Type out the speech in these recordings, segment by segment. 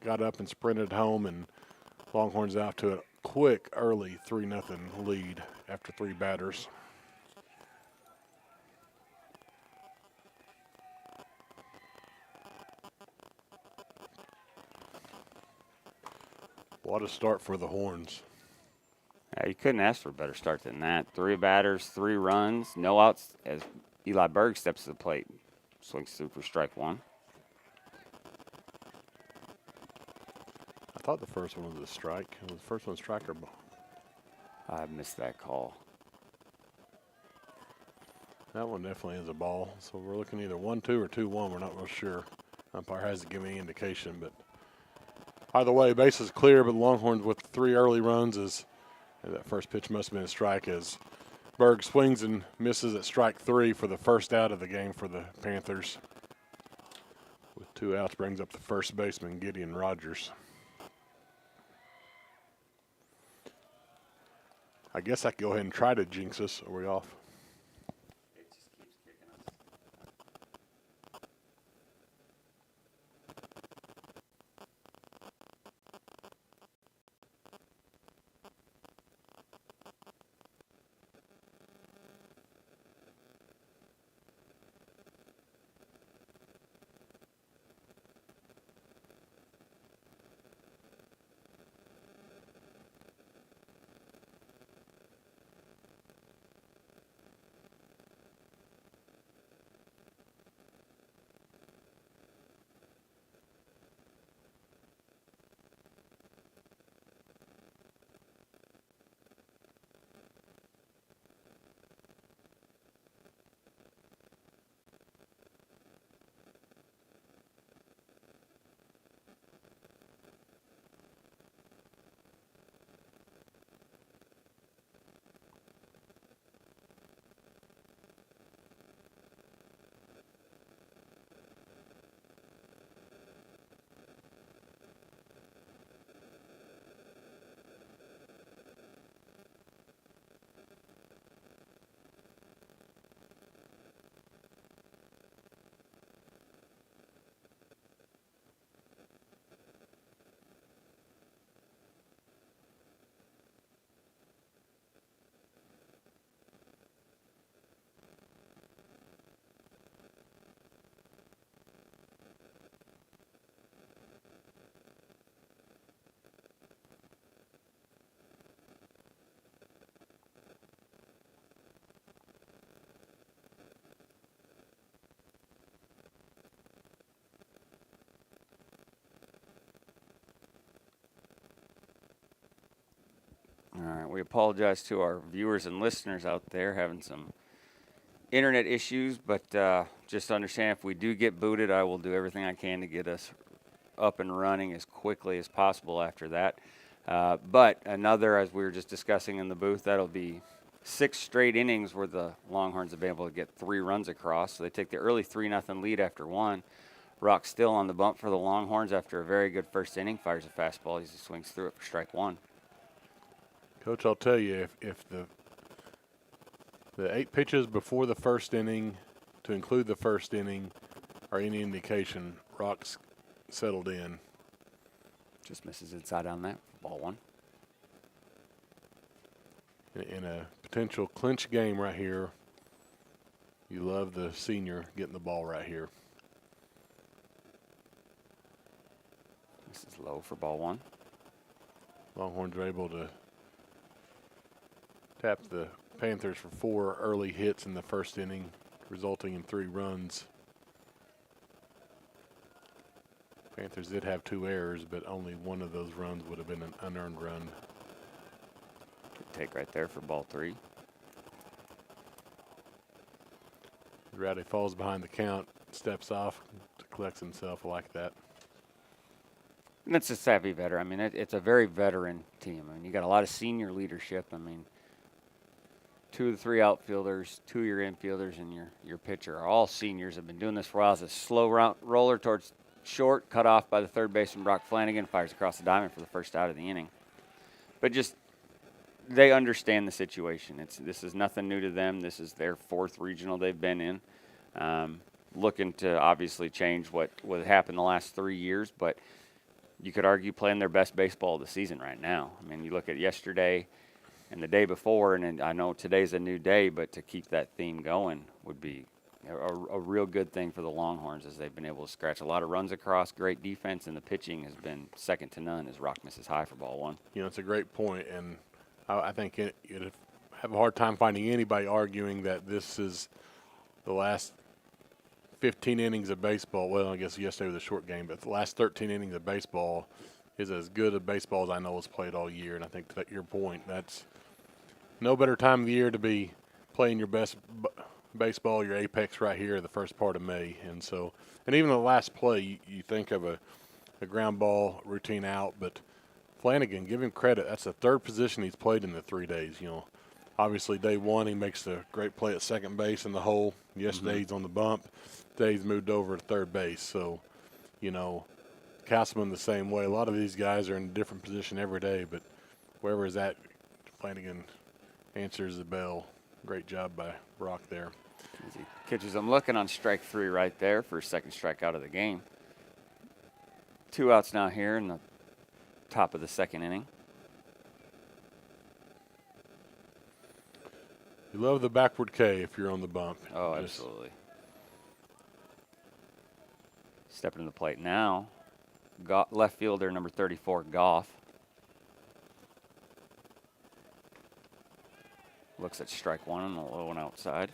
got up and sprinted home, and Longhorns out to a quick early 3-0 lead after 3 batters. What a start for the Horns. Yeah, you couldn't ask for a better start than that. 3 batters, 3 runs, no outs as Eli Berg steps to the plate. Swings through for strike 1. I thought the first one was a strike. Was the first one strike or ball? I missed that call. That one definitely is a ball. So we're looking either 1-2 or 2-1. We're not real sure. Umpire hasn't given any indication, but either way, base is clear. But the Longhorns with 3 early runs is that first pitch must have been a strike as Berg swings and misses at strike 3 for the first out of the game for the Panthers. With 2 outs, brings up the first baseman, Gideon Rogers. I guess I could go ahead and try to jinx us. Are we off? It just keeps kicking us. All right, we apologize to our viewers and listeners out there having some internet issues, but just understand if we do get booted, I will do everything I can to get us up and running as quickly as possible after that. But another, as we were just discussing in the booth, that'll be 6 straight innings where the Longhorns have been able to get 3 runs across. So they take the early 3-0 lead after 1. Rock still on the bump for the Longhorns after a very good first inning. Fires a fastball. He swings through it for strike 1. Coach, I'll tell you, if the 8 pitches before the first inning, to include the first inning, are any indication, Rock's settled in. Just misses inside on that. Ball 1. In a potential clinch game right here, you love the senior getting the ball right here. This is low for ball 1. Longhorns are able to tap the Panthers for 4 early hits in the first inning, resulting in 3 runs. Panthers did have 2 errors, but only one of those runs would have been an unearned run. Good take right there for ball 3. Rowdy falls behind the count, steps off, collects himself. I like that. And it's a savvy veteran. I mean, it's a very veteran team. I mean, you got a lot of senior leadership. I mean, 2 of the 3 outfielders, 2 of your infielders, and your pitcher are all seniors. Have been doing this for a while. It's a slow roller towards short, cut off by the third baseman, Brock Flanagan, fires across the diamond for the first out of the inning. But just, they understand the situation. This is nothing new to them. This is their 4th regional they've been in. Looking to obviously change what happened the last 3 years, but you could argue, playing their best baseball of the season right now. I mean, you look at yesterday and the day before, and I know today's a new day, but to keep that theme going would be a real good thing for the Longhorns, as they've been able to scratch a lot of runs across, great defense, and the pitching has been second to none as Rock misses high for ball one. You know, it's a great point, and I think you'd have a hard time finding anybody arguing that this is the last 15 innings of baseball. Well, I guess yesterday was a short game, but the last 13 innings of baseball is as good a baseball as I know is played all year. And I think to your point, that's no better time of the year to be playing your best baseball, your apex right here the first part of May. And so, and even the last play, you think of a ground ball routine out, but Flanagan, give him credit. That's the third position he's played in the 3 days. You know, obviously day one he makes the great play at second base in the hole. Yesterday he's on the bump. Today he's moved over to third base. So, you know, Castleman the same way. A lot of these guys are in a different position every day, but wherever is that, Flanagan answers the bell. Great job by Brock there. As he catches him looking on strike three right there for his second strikeout of the game. 2 outs now here in the top of the second inning. You love the backward K if you're on the bump. Oh, absolutely. Stepping to the plate now, left fielder number 34, Goff. Looks at strike one and a low one outside.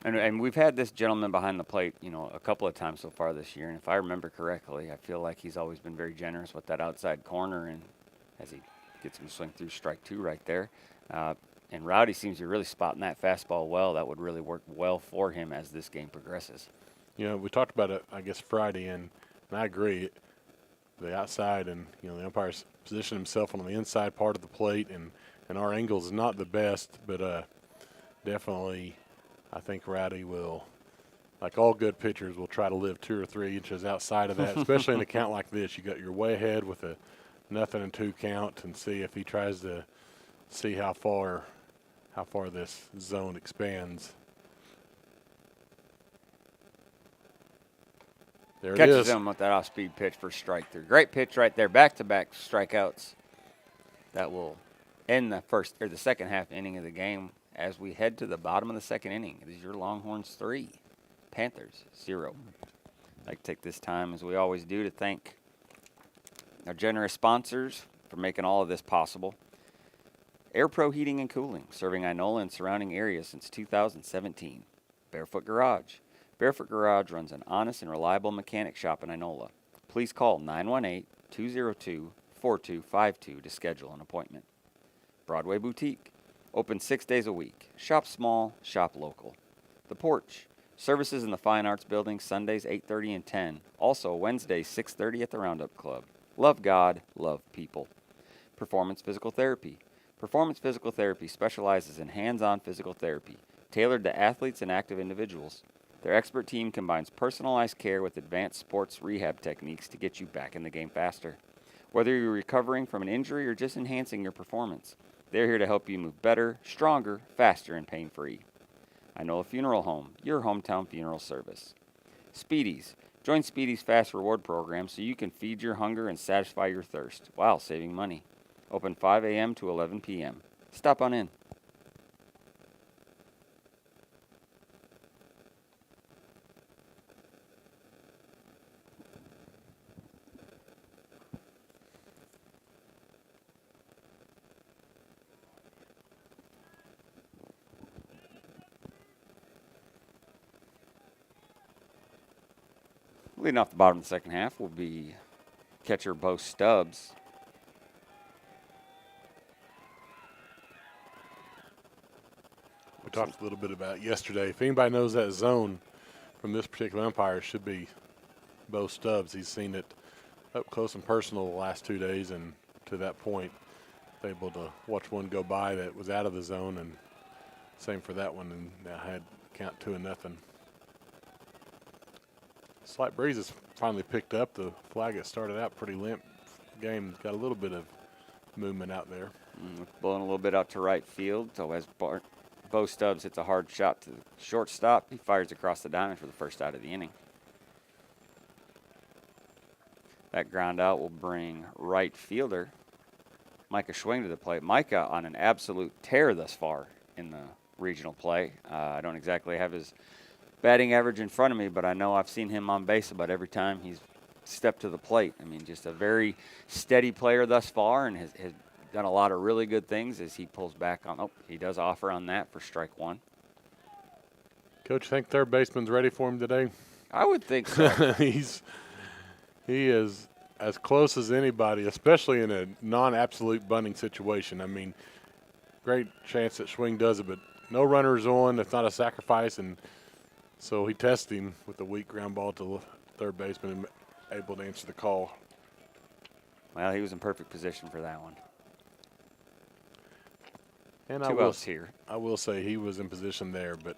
And we've had this gentleman behind the plate, you know, a couple of times so far this year. And if I remember correctly, I feel like he's always been very generous with that outside corner. And as he gets him to swing through strike two right there. And Rowdy seems to be really spotting that fastball well. That would really work well for him as this game progresses. You know, we talked about it, I guess, Friday, and I agree. The outside and, you know, the umpire's positioned himself on the inside part of the plate, and our angle is not the best, but definitely I think Rowdy will, like all good pitchers, will try to live 2 or 3 inches outside of that, especially in a count like this. You got your way ahead with a 0-2 count, and see if he tries to see how far this zone expands. There it is. Catches him with that off-speed pitch for strike three. Great pitch right there. Back-to-back strikeouts. That will end the second half inning of the game as we head to the bottom of the second inning. It is your Longhorns 3, Panthers 0. I'd like to take this time, as we always do, to thank our generous sponsors for making all of this possible. Air Pro Heating and Cooling, serving Inola and surrounding areas since 2017. Barefoot Garage. Barefoot Garage runs an honest and reliable mechanic shop in Inola. Please call 918-202-4252 to schedule an appointment. Broadway Boutique. Open 6 days a week. Shop small, shop local. The Porch. Services in the Fine Arts Building Sundays 8:30 and 10. Also Wednesdays 6:30 at the Roundup Club. Love God, love people. Performance Physical Therapy. Performance Physical Therapy specializes in hands-on physical therapy, tailored to athletes and active individuals. Their expert team combines personalized care with advanced sports rehab techniques to get you back in the game faster. Whether you're recovering from an injury or just enhancing your performance, they're here to help you move better, stronger, faster, and pain-free. Inola Funeral Home, your hometown funeral service. Speedies. Join Speedies Fast Reward Program so you can feed your hunger and satisfy your thirst while saving money. Open 5 a.m. to 11 p.m. Stop on in. Leading off the bottom of the second half will be catcher Bo Stubbs. We talked a little bit about it yesterday. If anybody knows that zone from this particular umpire, it should be Bo Stubbs. He's seen it up close and personal the last 2 days, and to that point, able to watch one go by that was out of the zone, and same for that one, and now had count 2-0. Slight breeze has finally picked up. The flag that started out pretty limp game got a little bit of movement out there. Blowing a little bit out to right field. So as Bo Stubbs hits a hard shot to the shortstop, he fires across the diamond for the first out of the inning. That ground out will bring right fielder Micah Schwing to the plate. Micah on an absolute tear thus far in the regional play. I don't exactly have his batting average in front of me, but I know I've seen him on base about every time he's stepped to the plate. I mean, just a very steady player thus far, and has done a lot of really good things as he pulls back on. Oh, he does offer on that for strike one. Coach, think third baseman's ready for him today? I would think so. He is as close as anybody, especially in a non-absolute bunting situation. I mean, great chance that Schwing does it, but no runners on. It's not a sacrifice, and so he tested him with a weak ground ball to third baseman and able to answer the call. Well, he was in perfect position for that one. And Two outs here. I will say he was in position there, but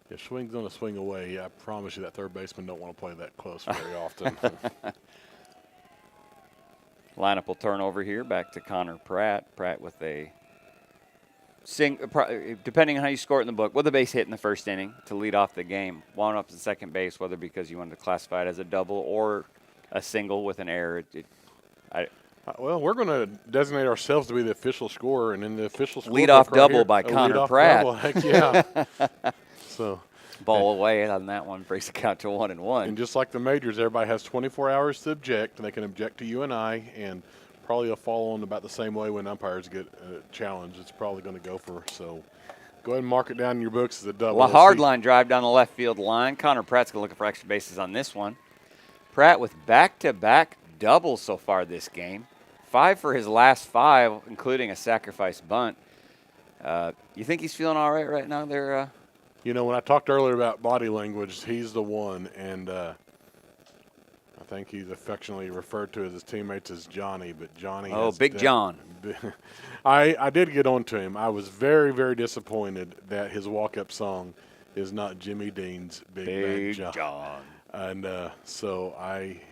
if Schwing's going to swing away, I promise you that third baseman don't want to play that close very often. Lineup will turn over here back to Connor Pratt. Pratt with a depending on how you score it in the book, with a base hit in the first inning to lead off the game. Wound up to second base, whether because you wanted to classify it as a double or a single with an error. Well, we're going to designate ourselves to be the official scorer, and in the official score leadoff right double here, by a Connor leadoff Pratt. double, heck yeah. So ball away on that one, breaks the count to 1-1. And just like the majors, everybody has 24 hours to object, and they can object to you and I, and probably will fall on about the same way when umpires get challenged. It's probably going to go for. So go ahead and mark it down in your books as a double. Well, hard line drive down the left field line. Connor Pratt's going to look for extra bases on this one. Pratt with back-to-back doubles so far this game. 5 for his last 5, including a sacrifice bunt. You think he's feeling all right now there? You know, when I talked earlier about body language, he's the one, and I think he's affectionately referred to as his teammates as Johnny, but Johnny. Oh, Big John. I did get on to him. I was very, very disappointed that his walk-up song is not Jimmy Dean's Big Bad John. And so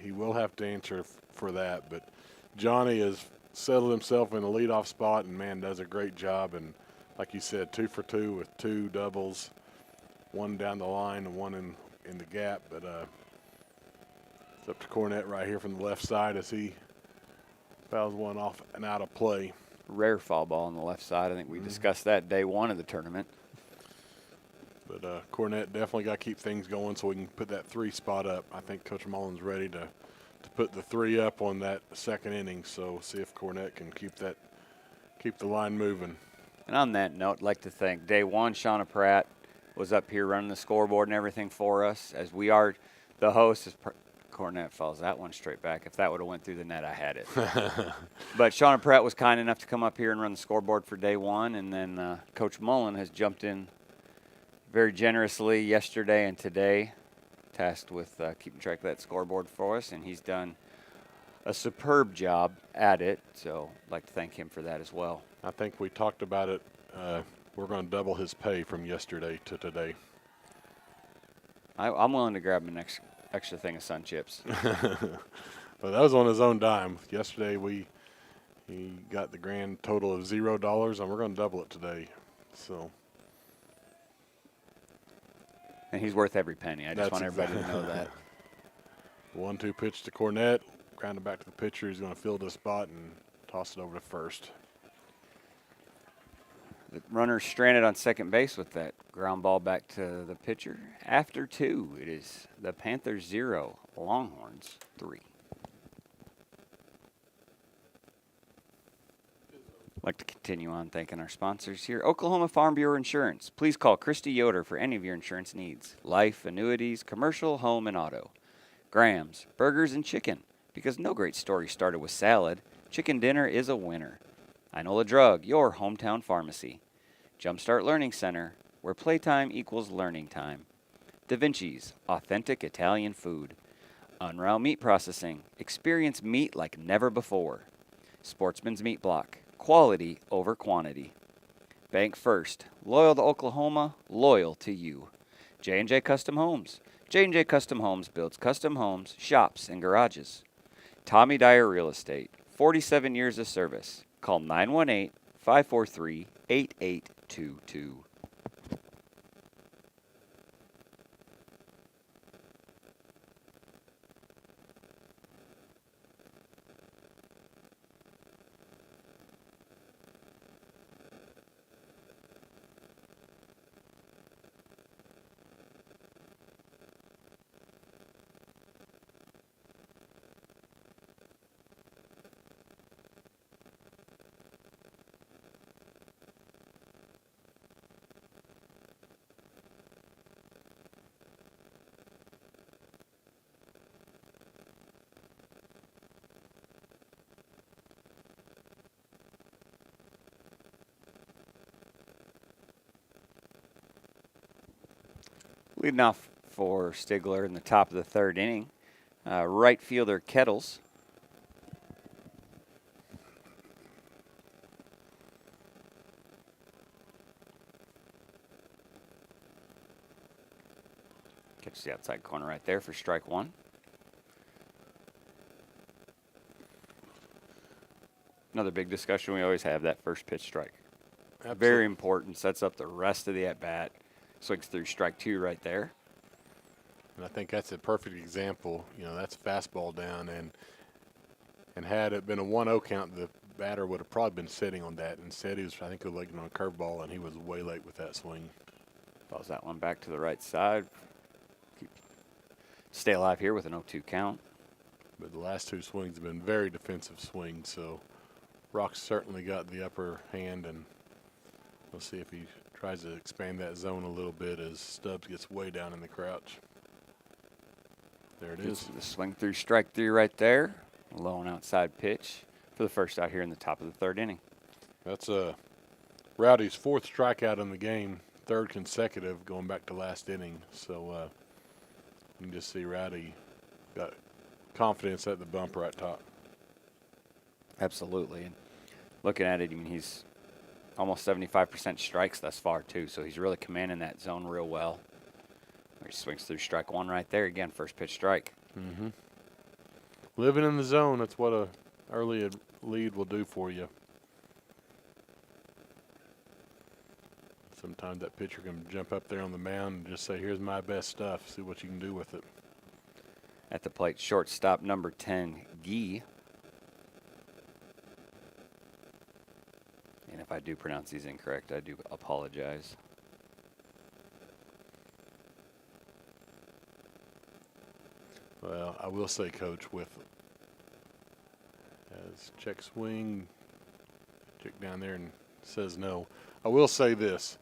he will have to answer for that, but Johnny has settled himself in a leadoff spot and, man, does a great job. And like you said, 2 for 2 with 2 doubles, 1 down the line and 1 in the gap. But it's up to Cornette right here from the left side as he fouls one off and out of play. Rare foul ball on the left side. I think we discussed that day 1 of the tournament. But Cornette definitely got to keep things going so we can put that 3 spot up. I think Coach Mullen's ready to put the 3 up on that second inning. So see if Cornette can keep the line moving. And on that note, I'd like to thank day 1, Shauna Pratt was up here running the scoreboard and everything for us. As we are the host, as Cornette falls that one straight back. If that would have went through the net, I had it. But Shauna Pratt was kind enough to come up here and run the scoreboard for day 1. And then Coach Mullen has jumped in very generously yesterday and today, tasked with keeping track of that scoreboard for us, and he's done a superb job at it, so I'd like to thank him for that as well. I think we talked about it. We're going to double his pay from yesterday to today. I'm willing to grab him an extra thing of Sun Chips. Well, that was on his own dime. Yesterday he got the grand total of $0, and we're going to double it today. So. And he's worth every penny. I just want everybody to know that. 1-2 pitch to Cornette. Ground it back to the pitcher. He's going to field this spot and toss it over to first. The runner stranded on second base with that ground ball back to the pitcher. After 2, it is the Panthers 0, Longhorns 3. I'd like to continue on thanking our sponsors here. Oklahoma Farm Bureau Insurance. Please call Christy Yoder for any of your insurance needs. Life, annuities, commercial, home, and auto. Grams, burgers, and chicken. Because no great story started with salad, chicken dinner is a winner. Inola Drug, your hometown pharmacy. Jumpstart Learning Center, where playtime equals learning time. Da Vinci's, authentic Italian food. Unrow Meat Processing, experience meat like never before. Sportsman's Meat Block, quality over quantity. Bank First, loyal to Oklahoma, loyal to you. J&J Custom Homes. J&J Custom Homes builds custom homes, shops, and garages. Tommy Dyer Real Estate, 47 years of service. Call 918-543-8822. Leading off for Stigler in the top of the third inning, right fielder Kettles. Catches the outside corner right there for strike one. Another big discussion we always have, that first pitch strike. Absolutely. Very important, sets up the rest of the at-bat. Swings through strike two right there. And I think that's a perfect example. You know, that's fastball down, and had it been a 1-0 count, the batter would have probably been sitting on that. Instead, he was, I think, he was looking on a curveball, and he was way late with that swing. Falls that one back to the right side. Stay alive here with an 0-2 count. But the last two swings have been very defensive swings, so Rock's certainly got the upper hand, and we'll see if he tries to expand that zone a little bit as Stubbs gets way down in the crouch. There it is. The swing through strike three right there. Low and outside pitch for the first out here in the top of the third inning. That's Rowdy's fourth strikeout in the game, third consecutive going back to last inning. So you can just see Rowdy got confidence at the bump right top. Absolutely. And looking at it, I mean, he's almost 75% strikes thus far, too. So he's really commanding that zone real well. He swings through strike one right there. Again, first pitch strike. Mm-hmm. Living in the zone, that's what a early lead will do for you. Sometimes that pitcher can jump up there on the mound and just say, here's my best stuff. See what you can do with it. At the plate, shortstop number 10, Guy. And if I do pronounce these incorrect, I do apologize. Well, I will say, Coach, with as check swing, check down there and says no. I will say this.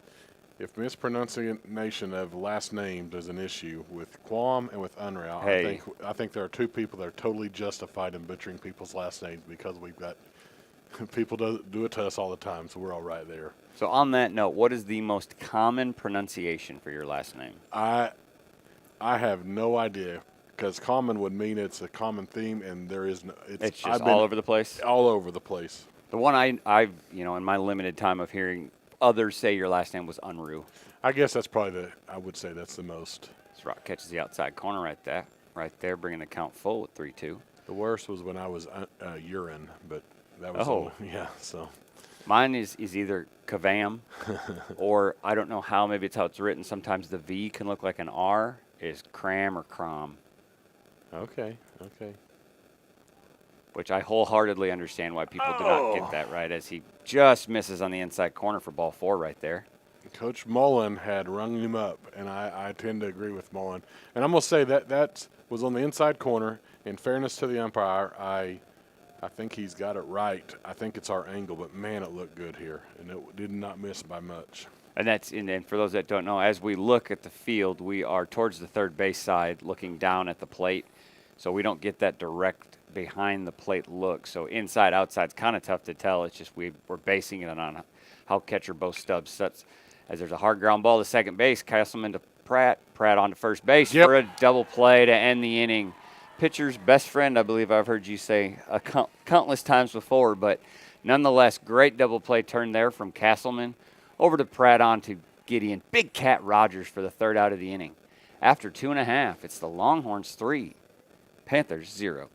If mispronunciation of last names is an issue with Quam and with Unrau, Hey. I think there are two people that are totally justified in butchering people's last names because we've got people do it to us all the time, so we're all right there. So on that note, what is the most common pronunciation for your last name? I have no idea because common would mean it's a common theme, and there is no. It's just all over the place? All over the place. The one I've, in my limited time of hearing others say your last name was Unruh. I guess that's probably I would say that's the most. This Rock catches the outside corner right there, bringing the count full with 3-2. The worst was when I was urine, but that was yeah. So mine is either Kavam or I don't know how, maybe it's how it's written. Sometimes the V can look like an R, is Cram or Crom. Okay. Which I wholeheartedly understand why people do not get that right, as he just misses on the inside corner for ball four right there. Coach Mullen had rung him up, and I tend to agree with Mullen. And I'm going to say that was on the inside corner. In fairness to the umpire, I think he's got it right. I think it's our angle, but, man, it looked good here, and it did not miss by much. And for those that don't know, as we look at the field, we are towards the third base side looking down at the plate, so we don't get that direct behind the plate look. So inside, outside's kind of tough to tell. It's just we're basing it on how catcher Bo Stubbs sets. As there's a hard ground ball to second base, Castleman to Pratt on to first base for a double play to end the inning. Pitcher's best friend, I believe I've heard you say countless times before, but nonetheless, great double play turn there from Castleman over to Pratt on to Gideon. Big Cat Rogers for the third out of the inning. After 2.5, it's the Longhorns 3, Panthers 0.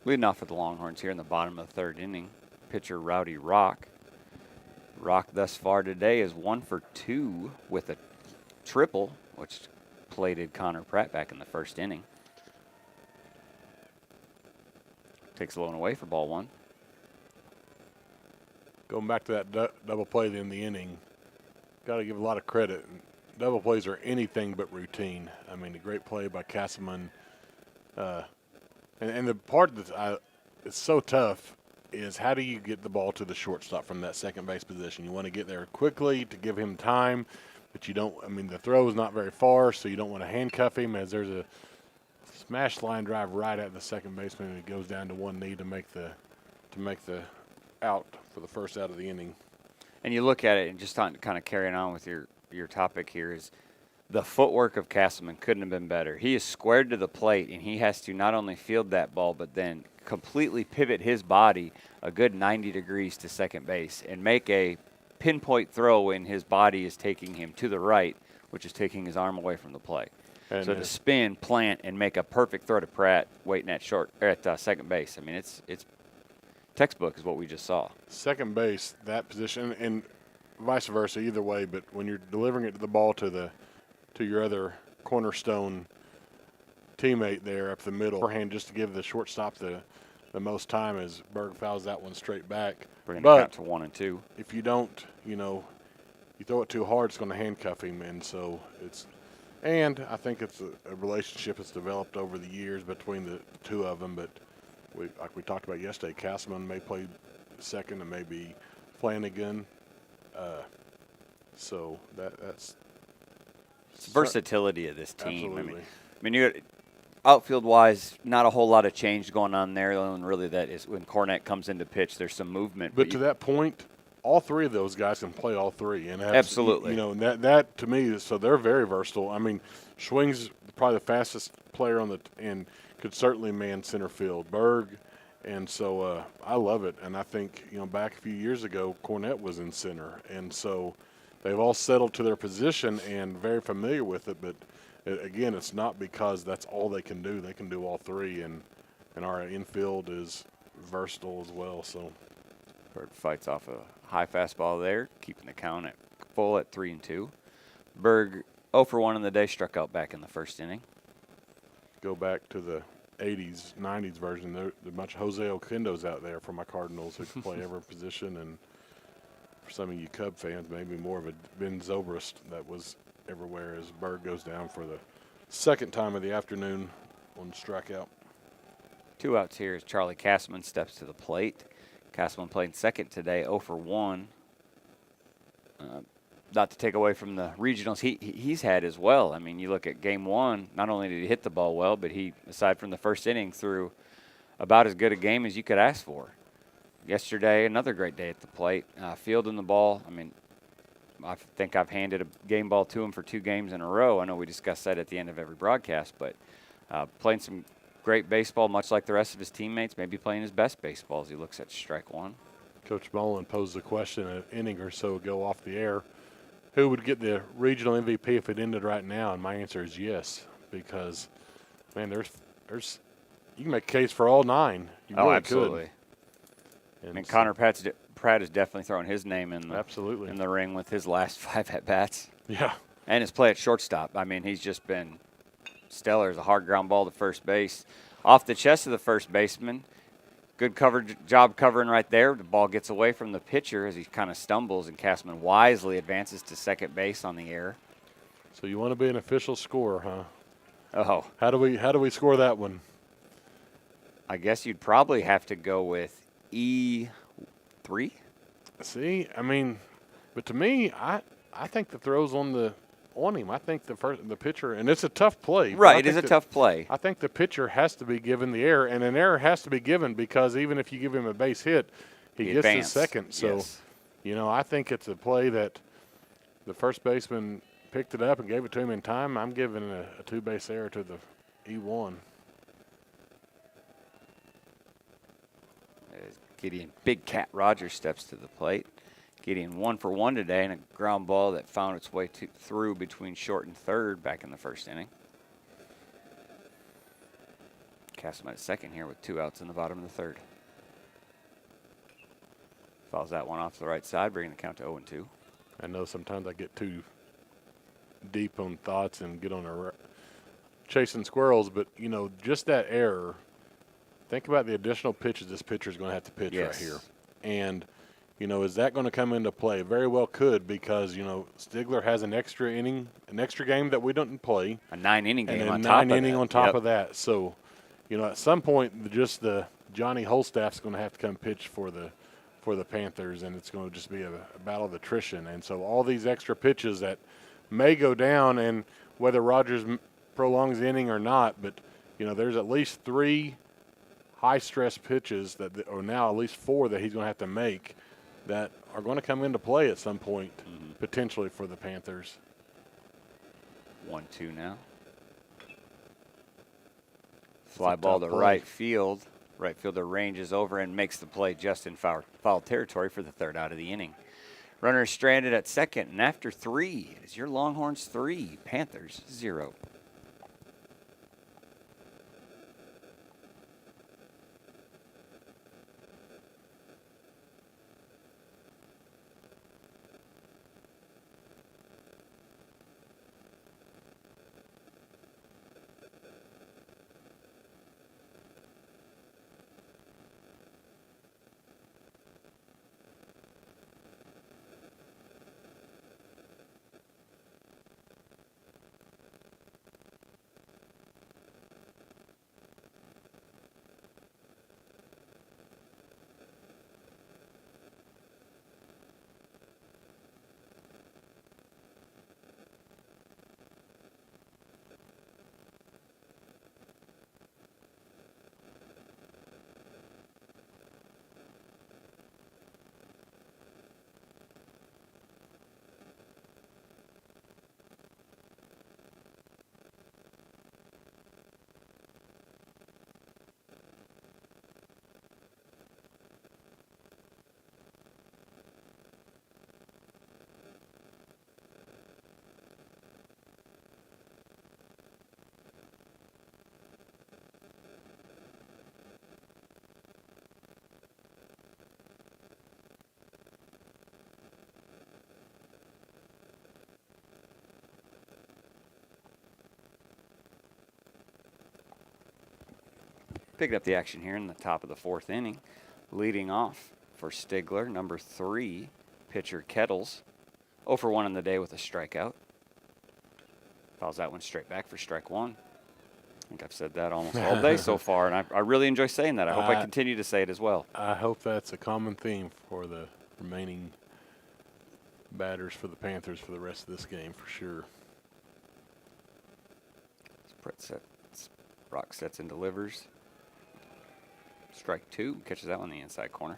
Leading off for the Longhorns here in the bottom of the third inning, pitcher Rowdy Rock. Rock thus far today is 1 for 2 with a triple, which plated Connor Pratt back in the first inning. Takes the one away for ball one. Going back to that double play in the inning, got to give a lot of credit. Double plays are anything but routine. I mean, a great play by Castleman. And the part that it's so tough is how do you get the ball to the shortstop from that second base position? You want to get there quickly to give him time, but you don't. I mean, the throw is not very far, so you don't want to handcuff him as there's a smash line drive right at the second baseman, and it goes down to one knee to make the out for the first out of the inning. And you look at it, and just on kind of carrying on with your topic here, is the footwork of Castleman couldn't have been better. He is squared to the plate, and he has to not only field that ball, but then completely pivot his body a good 90 degrees to second base and make a pinpoint throw when his body is taking him to the right, which is taking his arm away from the plate. And so to spin, plant, and make a perfect throw to Pratt waiting at second base. I mean, it's textbook is what we just saw. Second base, that position, and vice versa, either way. But when you're delivering it to the ball to your other cornerstone teammate there up the middle, forehand just to give the shortstop the most time as Berg fouls that one straight back. Bringing it out to 1 and 2. If you don't, you throw it too hard, it's going to handcuff him, and so it's. And I think it's a relationship that's developed over the years between the two of them. But like we talked about yesterday, Castleman may play second and maybe Flanagan. So that's versatility of this team. Absolutely. I mean, you outfield-wise, not a whole lot of change going on there. And really, that is when Cornette comes into pitch, there's some movement. But to that point, all three of those guys can play all three, and absolutely, that to me is so they're very versatile. I mean, Schwing's probably the fastest player and could certainly man center field. Berg, and so I love it. And I think back a few years ago, Cornette was in center, and so they've all settled to their position and very familiar with it. But again, it's not because that's all they can do. They can do all three, and our infield is versatile as well. So Berg fights off a high fastball there, keeping the count at full at 3 and 2. Berg 0 for 1 in the day, struck out back in the first inning. Go back to the 80s, 90s version. There's a bunch of Jose Oquendos out there for my Cardinals who can play every position, and for some of you Cub fans, maybe more of a Ben Zobrist that was everywhere as Berg goes down for the second time of the afternoon on strikeout. 2 outs here as Charlie Castleman steps to the plate. Castleman playing second today, 0 for 1. Not to take away from the regionals he's had as well. I mean, you look at game 1, not only did he hit the ball well, but he, aside from the first inning, threw about as good a game as you could ask for. Yesterday, another great day at the plate. Fielding the ball, I mean, I think I've handed a game ball to him for 2 games in a row. I know we discussed that at the end of every broadcast, but playing some great baseball, much like the rest of his teammates, maybe playing his best baseball as he looks at strike 1. Coach Mullen posed the question an inning or so ago off the air, who would get the regional MVP if it ended right now? And my answer is yes, because, man, there's you can make a case for all 9. You really absolutely. Could. I mean, Connor Pratt is definitely throwing his name in the ring with his last 5 at-bats. Yeah. And his play at shortstop. I mean, he's just been stellar as a hard ground ball to first base. Off the chest of the first baseman. Good job covering right there. The ball gets away from the pitcher as he kind of stumbles, and Castleman wisely advances to second base on the air. So you want to be an official scorer, huh? Oh. How do we score that one? I guess you'd probably have to go with E3. See, I mean, but to me, I think the throw's on him. I think the pitcher, and it's a tough play. Right, it is a tough play. I think the pitcher has to be given the error, and an error has to be given because even if you give him a base hit, he gets his second. So, yes. I think it's a play that the first baseman picked it up and gave it to him in time. I'm giving a 2-base error to the E1. As Gideon Big Cat Rogers steps to the plate. Gideon 1 for 1 today, and a ground ball that found its way through between short and third back in the first inning. Cast him at second here with 2 outs in the bottom of the third. Fouls that one off to the right side, bringing the count to 0-2. I know sometimes I get too deep on thoughts and get on chasing squirrels, but, you know, just that error, think about the additional pitches this pitcher is going to have to pitch right here. And, you know, is that going to come into play? Very well could, because, you know, Stigler has an extra inning, an extra game that we don't play. A 9-inning game and on a top of that. 9 inning on top of that. So, you know, at some point, just the Johnny Holstaff's going to have to come pitch for the Panthers, and it's going to just be a battle of attrition. And so all these extra pitches that may go down, and whether Rogers prolongs the inning or not, but, you know, there's at least 3 high-stress pitches or now at least 4 that he's going to have to make that are going to come into play at some point, potentially for the Panthers. 1-2 now. Fly ball to right field. Right fielder ranges over and makes the play just in foul territory for the 3rd out of the inning. Runner is stranded at second, and after 3, it is your Longhorns 3, Panthers 0. Picking up the action here in the top of the 4th inning. Leading off for Stigler, number 3, pitcher Kettles. 0 for 1 on the day with a strikeout. Fouls that one straight back for strike 1. I think I've said that almost all day so far, and I really enjoy saying that. I hope I continue to say it as well. I hope that's a common theme for the remaining batters for the Panthers for the rest of this game, for sure. Rock sets and delivers. Strike 2, catches that one in the inside corner.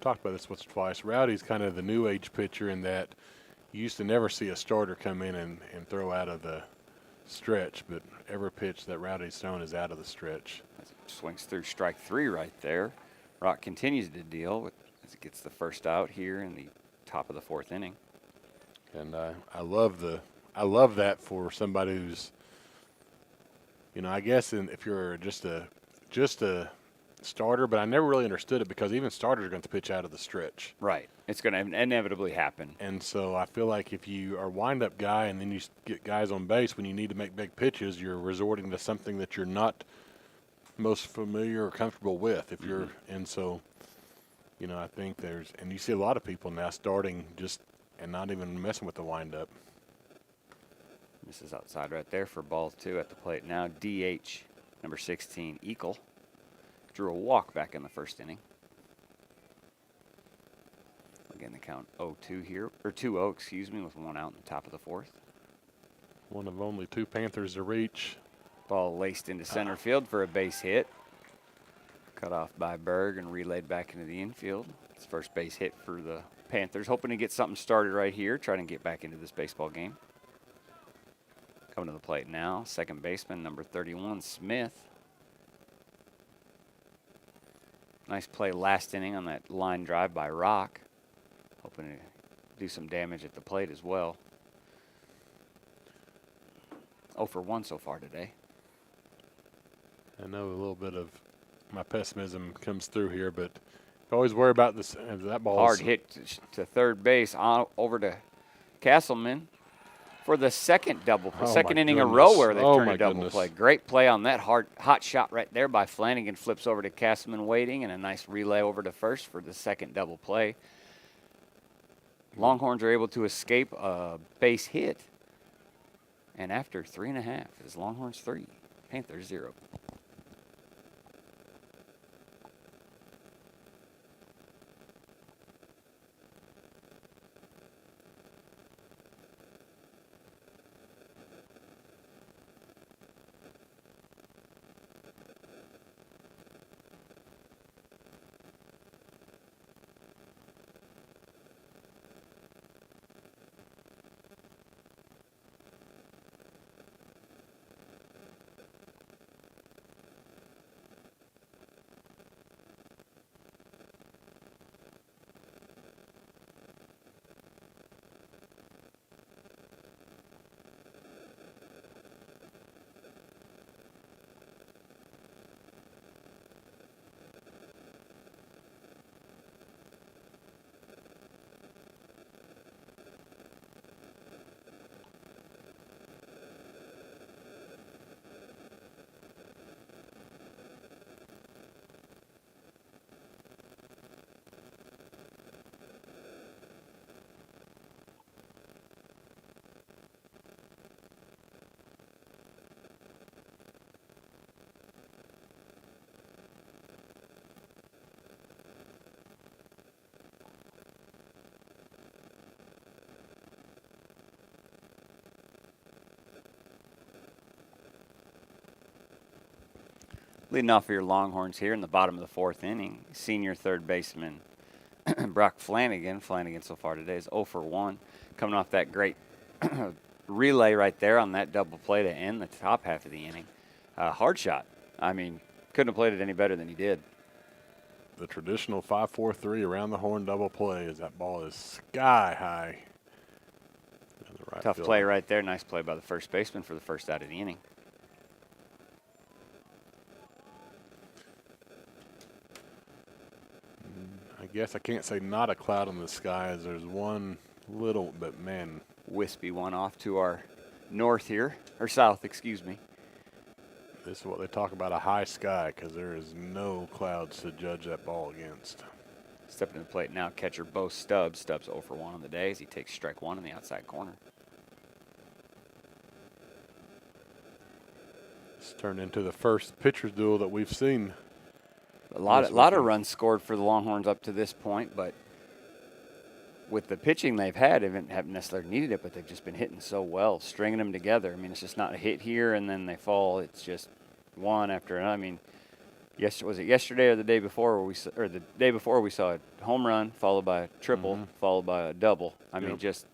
Talked about this once or twice. Rowdy's kind of the new age pitcher in that you used to never see a starter come in and throw out of the stretch, but every pitch that Rowdy's thrown is out of the stretch. Swings through strike 3 right there. Rock continues to deal as it gets the first out here in the top of the 4th inning. And I love that for somebody who's, you know, I guess if you're just a starter, but I never really understood it because even starters are going to pitch out of the stretch. Right. It's going to inevitably happen. And so I feel like if you are a wind-up guy and then you get guys on base when you need to make big pitches, you're resorting to something that you're not most familiar or comfortable with. If you're, and so, you know, I think and you see a lot of people now starting just and not even messing with the wind-up. This is outside right there for ball 2 at the plate now. DH, number 16, Eagle. Drew a walk back in the 1st inning. Again, the count 0-2 here, or 2-0, excuse me, with 1 out in the top of the 4th. One of only 2 Panthers to reach. Ball laced into center field for a base hit. Cut off by Berg and relayed back into the infield. It's first base hit for the Panthers, hoping to get something started right here, trying to get back into this baseball game. Coming to the plate now, second baseman, number 31, Smith. Nice play last inning on that line drive by Rock. Hoping to do some damage at the plate as well. 0 for 1 so far today. I know a little bit of my pessimism comes through here, but I always worry about this. That ball Hard hit to third base, over to Castleman for the second double play, second inning in a row where they've turned a double play. Great play on that hot shot right there by Flanagan. Flips over to Castleman waiting, and a nice relay over to first for the second double play. Longhorns are able to escape a base hit. And after 3.5 is Longhorns 3, Panthers 0. Leading off for your Longhorns here in the bottom of the fourth inning, senior third baseman Brock Flanagan. Flanagan so far today is 0 for 1. Coming off that great relay right there on that double play to end the top half of the inning. Hard shot. I mean, couldn't have played it any better than he did. The traditional 5-4-3 around the horn double play as that ball is sky high. Tough play right there. Nice play by the first baseman for the first out of the inning. I guess I can't say not a cloud in the sky as there's one little, but man. Wispy one off to our north here, or south, excuse me. This is what they talk about, a high sky, because there is no clouds to judge that ball against. Stepping to the plate now, catcher Bo Stubbs. Stubbs 0 for 1 on the day as he takes strike one in the outside corner. It's turned into the first pitcher's duel that we've seen. A lot of runs scored for the Longhorns up to this point, but with the pitching they've had, they haven't necessarily needed it, but they've just been hitting so well, stringing them together. I mean, it's just not a hit here and then they fall. It's just one after another. I mean, was it yesterday or the day before the day before we saw a home run followed by a triple, followed by a double. I mean, just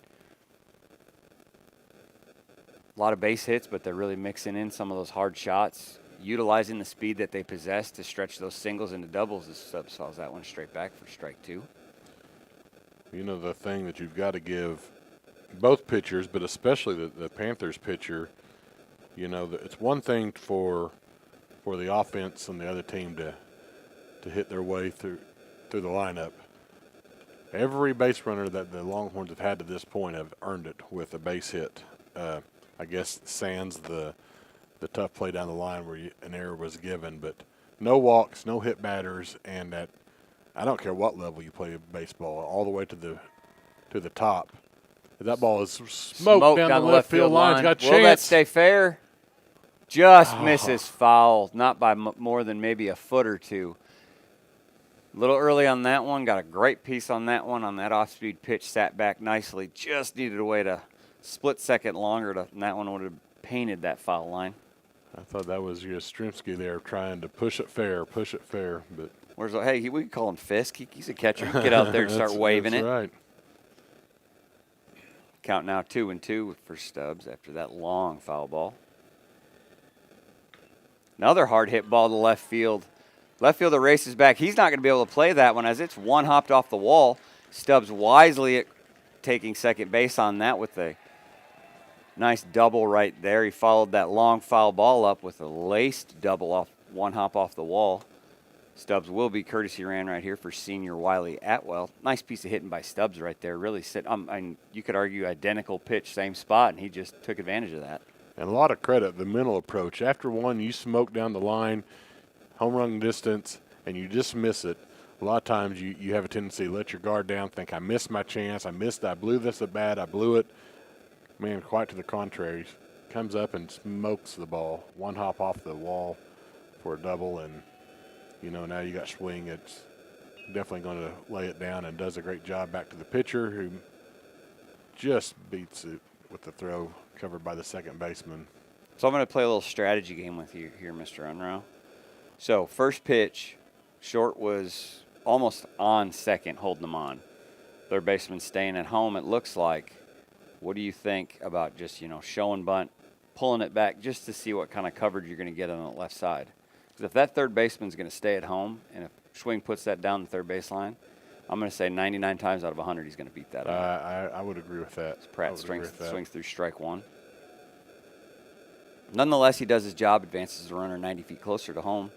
a lot of base hits, but they're really mixing in some of those hard shots, utilizing the speed that they possess to stretch those singles into doubles. As Stubbs falls that one straight back for strike two. You know, the thing that you've got to give both pitchers, but especially the Panthers pitcher, you know, it's one thing for the offense and the other team to hit their way through the lineup. Every base runner that the Longhorns have had to this point have earned it with a base hit. I guess sans the tough play down the line where an error was given, but no walks, no hit batters, and that I don't care what level you play baseball, all the way to the top. That ball is smoked down the left field line. Got a chance. Will that stay fair? Just misses foul, not by more than maybe a foot or two. A little early on that one, got a great piece on that one on that off-speed pitch, sat back nicely. Just needed a way to split second longer, and that one would have painted that foul line. I thought that was Yastrzemski there trying to push it fair, but. Hey, we can call him Fisk. He's a catcher. Get out there and start waving it. That's right. Count now 2-2 for Stubbs after that long foul ball. Another hard hit ball to left field. Left fielder races back. He's not going to be able to play that one as it's one hopped off the wall. Stubbs wisely taking second base on that with a nice double right there. He followed that long foul ball up with a laced double off one hop off the wall. Stubbs will be courtesy ran right here for senior Wiley Atwell. Nice piece of hitting by Stubbs right there. Really you could argue identical pitch, same spot, and he just took advantage of that. And a lot of credit, the mental approach. After one, you smoke down the line, home run distance, and you just miss it. A lot of times you have a tendency to let your guard down, think I missed my chance, I blew this at bat, I blew it. Man, quite to the contrary. Comes up and smokes the ball. One hop off the wall for a double, and, now you got swing. It's definitely going to lay it down and does a great job back to the pitcher, who just beats it with the throw covered by the second baseman. So I'm going to play a little strategy game with you here, Mr. Unruh. So first pitch, short was almost on second, holding him on. Third baseman staying at home, it looks like. What do you think about just, showing bunt, pulling it back just to see what kind of coverage you're going to get on the left side? Because if that third baseman's going to stay at home and if Schwing puts that down the third baseline, I'm going to say 99 times out of 100 he's going to beat that up. I would agree with that. Pratt swings through strike one. Nonetheless, he does his job, advances the runner 90 feet closer to home.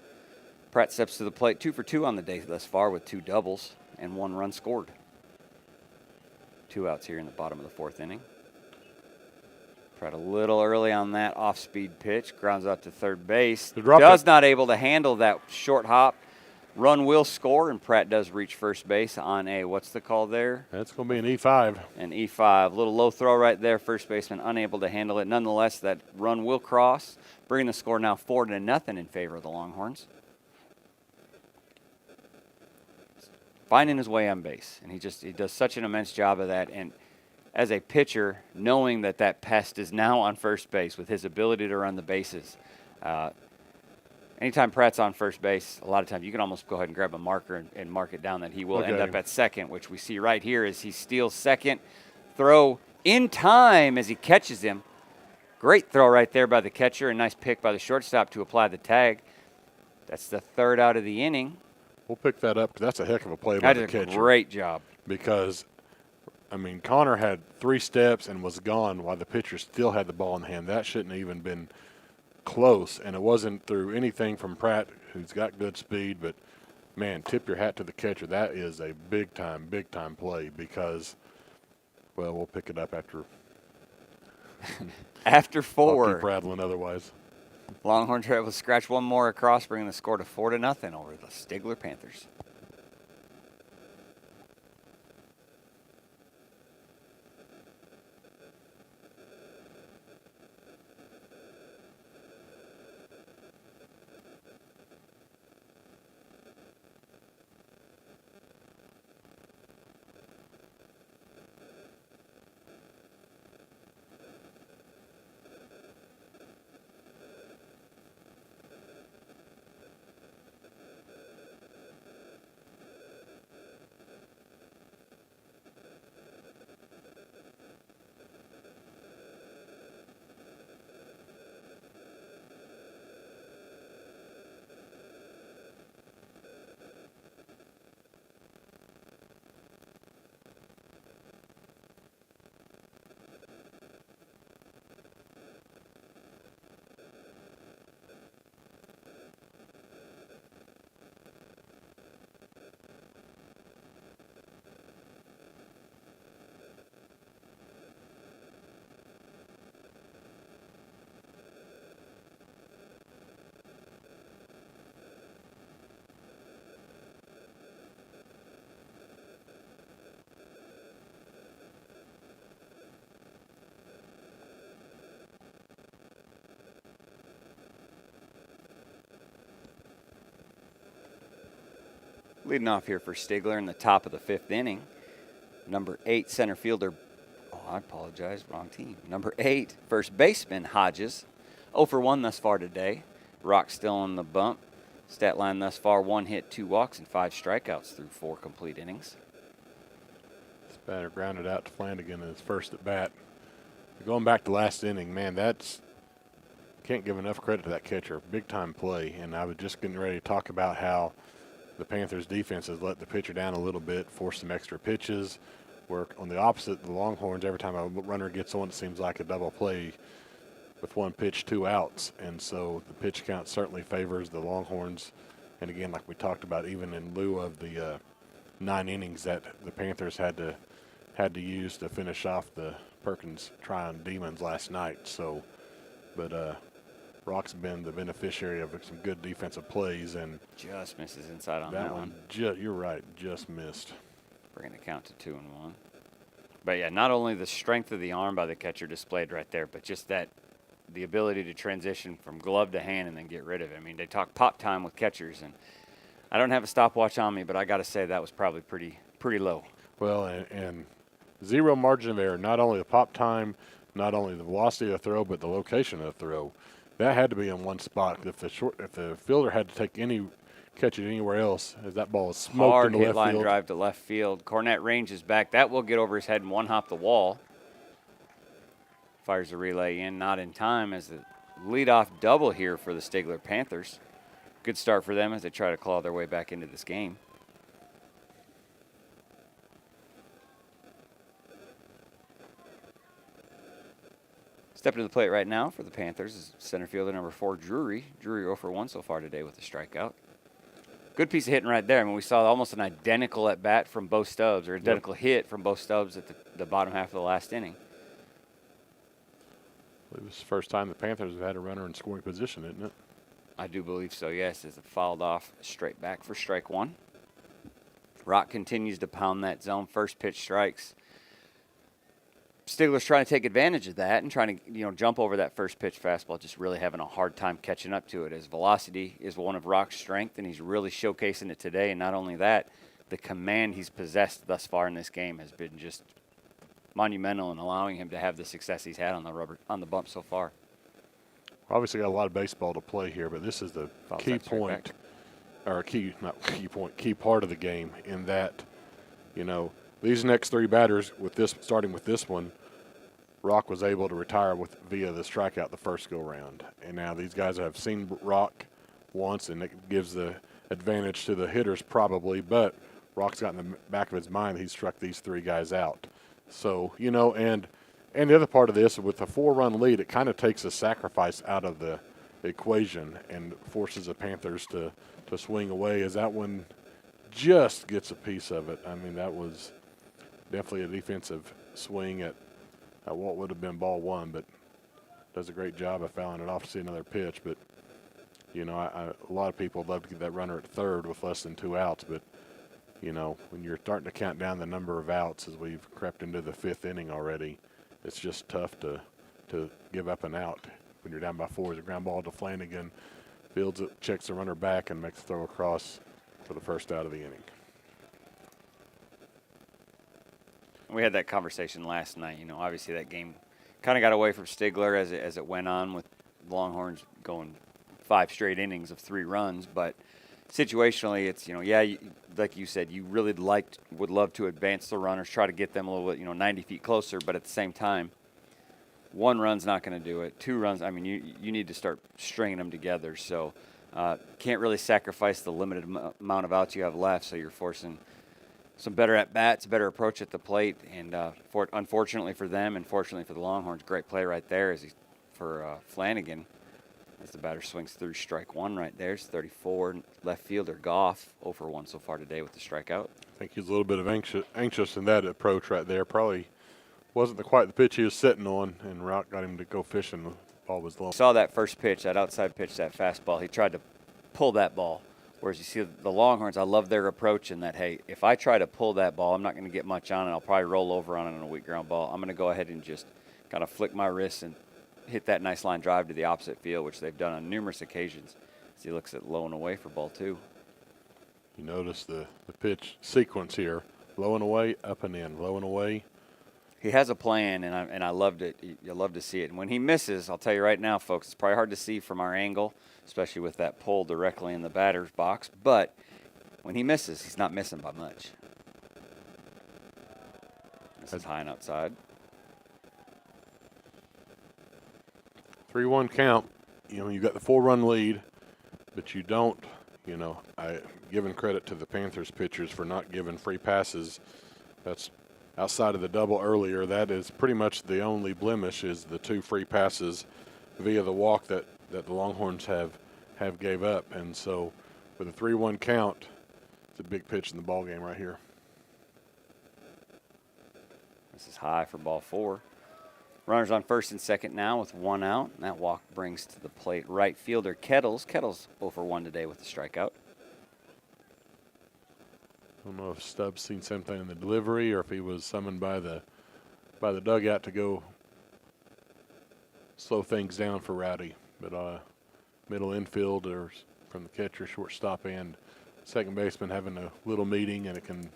Pratt steps to the plate 2 for 2 on the day thus far with 2 doubles and 1 run scored. 2 outs here in the bottom of the 4th inning. Pratt a little early on that off-speed pitch, grounds out to third base. Not able to handle that short hop. Run will score, and Pratt does reach first base on a, what's the call there? That's going to be an E5. An E5. Little low throw right there. First baseman unable to handle it. Nonetheless, that run will cross, bringing the score now 4-0 in favor of the Longhorns. Finding his way on base, and he does such an immense job of that. And as a pitcher, knowing that pest is now on first base with his ability to run the bases, anytime Pratt's on first base, a lot of times you can almost go ahead and grab a marker and mark it down that he will end up at second, which we see right here as he steals second. Throw in time as he catches him. Great throw right there by the catcher, and nice pick by the shortstop to apply the tag. That's the 3rd out of the inning. We'll pick that up. That's a heck of a play by the catcher. That is a great job. Because, Connor had 3 steps and was gone while the pitcher still had the ball in hand. That shouldn't have even been close, and it wasn't through anything from Pratt, who's got good speed. But, man, tip your hat to the catcher. That is a big-time play because, well, we'll pick it up after. After 4. I'll keep rattling otherwise. Longhorns are able to scratch one more across, bringing the score to 4-0 over the Stigler Panthers. Leading off here for Stigler in the top of the 5th inning, number 8 center fielder, I apologize, wrong team. Number 8 first baseman Hodges, 0 for 1 thus far today. Rock still on the bump. Stat line thus far: 1 hit, 2 walks, and 5 strikeouts through 4 complete innings. This batter grounded out to Flanagan in his first at bat. Going back to last inning, man, can't give enough credit to that catcher. Big time play, and I was just getting ready to talk about how the Panthers defense has let the pitcher down a little bit, forced some extra pitches. Where on the opposite, the Longhorns, every time a runner gets on, it seems like a double play. with 1 pitch, 2 outs, and so the pitch count certainly favors the Longhorns. And again, like we talked about, even in lieu of the 9 innings that the Panthers had to use to finish off the Perkins Tryon Demons last night. So, but Rock's been the beneficiary of some good defensive plays, and just misses inside on that one. You're right, just missed. Bringing the count to 2-1. But yeah, not only the strength of the arm by the catcher displayed right there, but just the ability to transition from glove to hand and then get rid of it. I mean, they talk pop time with catchers, and I don't have a stopwatch on me, but I got to say that was probably pretty low. Well, and zero margin of error. Not only the pop time, not only the velocity of the throw, but the location of the throw. That had to be in one spot. If the fielder had to catch it anywhere else, as that ball is smoked Hard into hit left line field. drive to left field. Cornett ranges back. That will get over his head and one hop the wall. Fires the relay in, not in time, as the leadoff double here for the Stigler Panthers. Good start for them as they try to claw their way back into this game. Stepping to the plate right now for the Panthers is center fielder number 4, Drury. Drury 0 for 1 so far today with a strikeout. Good piece of hitting right there. I mean, we saw almost an identical at bat from Bo Stubbs, or identical hit from Bo Stubbs at the bottom half of the last inning. It was the first time the Panthers have had a runner in scoring position, isn't it? I do believe so, yes, as it fouled off straight back for strike 1. Rock continues to pound that zone. First pitch strikes. Stigler's trying to take advantage of that and trying to, jump over that first pitch fastball, just really having a hard time catching up to it. His velocity is one of Rock's strength, and he's really showcasing it today. And not only that, the command he's possessed thus far in this game has been just monumental in allowing him to have the success he's had on the bump so far. Obviously got a lot of baseball to play here, but this is the key point, or key part of the game in that, these next 3 batters, starting with this one, Rock was able to retire via the strikeout the first go-round. And now these guys have seen Rock once, and it gives the advantage to the hitters probably, but Rock's got in the back of his mind he struck these 3 guys out. So, and the other part of this, with a 4-run lead, it kind of takes a sacrifice out of the equation and forces the Panthers to swing away, as that one just gets a piece of it. I mean, that was definitely a defensive swing at what would have been ball 1, but does a great job of fouling it off to see another pitch. But, a lot of people would love to get that runner at third with less than 2 outs, but, when you're starting to count down the number of outs as we've crept into the 5th inning already, it's just tough to give up an out. When you're down by 4, it's a ground ball to Flanagan, fields it, checks the runner back, and makes the throw across for the first out of the inning. We had that conversation last night. Obviously that game kind of got away from Stigler as it went on, with Longhorns going 5 straight innings of 3 runs. But situationally, it's, like you said, you really would love to advance the runners, try to get them a little bit, 90 feet closer. But at the same time, 1 run's not going to do it. 2 runs, I mean, you need to start stringing them together. So can't really sacrifice the limited amount of outs you have left, so you're forcing some better at-bats, better approach at the plate. And unfortunately for them, and fortunately for the Longhorns, great play right there for Flanagan, as the batter swings through strike 1 right there. It's 34, left fielder Goff, 0 for 1 so far today with the strikeout. I think he's a little bit of anxious in that approach right there. Probably wasn't quite the pitch he was sitting on, and Rock got him to go fishing. The ball was low. Saw that first pitch, that outside pitch, that fastball. He tried to pull that ball. Whereas you see the Longhorns, I love their approach in that, hey, if I try to pull that ball, I'm not going to get much on it. I'll probably roll over on it on a weak ground ball. I'm going to go ahead and just kind of flick my wrists and hit that nice line drive to the opposite field, which they've done on numerous occasions. As he looks at low and away for ball 2. You notice the pitch sequence here. Low and away, up and in, low and away. He has a plan, and I loved it. You love to see it. And when he misses, I'll tell you right now, folks, it's probably hard to see from our angle, especially with that pull directly in the batter's box. But when he misses, he's not missing by much. This is high and outside. 3-1 count. You got the 4-run lead, but you don't. I giving credit to the Panthers pitchers for not giving free passes. That's outside of the double earlier. That is pretty much the only blemish, is the 2 free passes via the walk that the Longhorns have gave up. And so with a 3-1 count, it's a big pitch in the ball game right here. This is high for ball 4. Runners on first and second now with 1 out. And that walk brings to the plate right fielder Kettles. Kettles 0 for 1 today with a strikeout. I don't know if Stubbs seen something in the delivery or if he was summoned by the dugout to go slow things down for Rowdy. But middle infield or from the catcher, shortstop, and second baseman having a little meeting, and it can,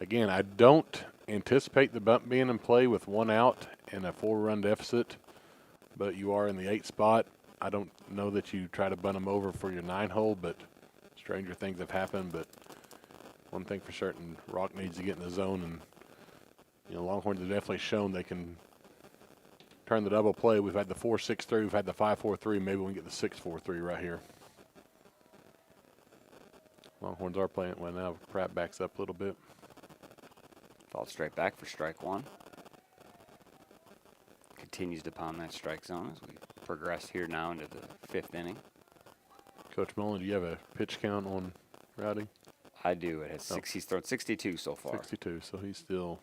again, I don't anticipate the bunt being in play with 1 out and a 4-run deficit, but you are in the 8th spot. I don't know that you try to bunt them over for your 9-hole, but stranger things have happened. But one thing for certain, Rock needs to get in the zone, and Longhorns have definitely shown they can turn the double play. We've had the 4-6-3, we've had the 5-4-3. Maybe we can get the 6-4-3 right here. Longhorns are playing it well now. Pratt backs up a little bit. Fouled straight back for strike 1. Continues to pound that strike zone as we progress here now into the 5th inning. Coach Mullen, do you have a pitch count on Rowdy? I do. It has 6. He's thrown 62 so far. 62, so he's still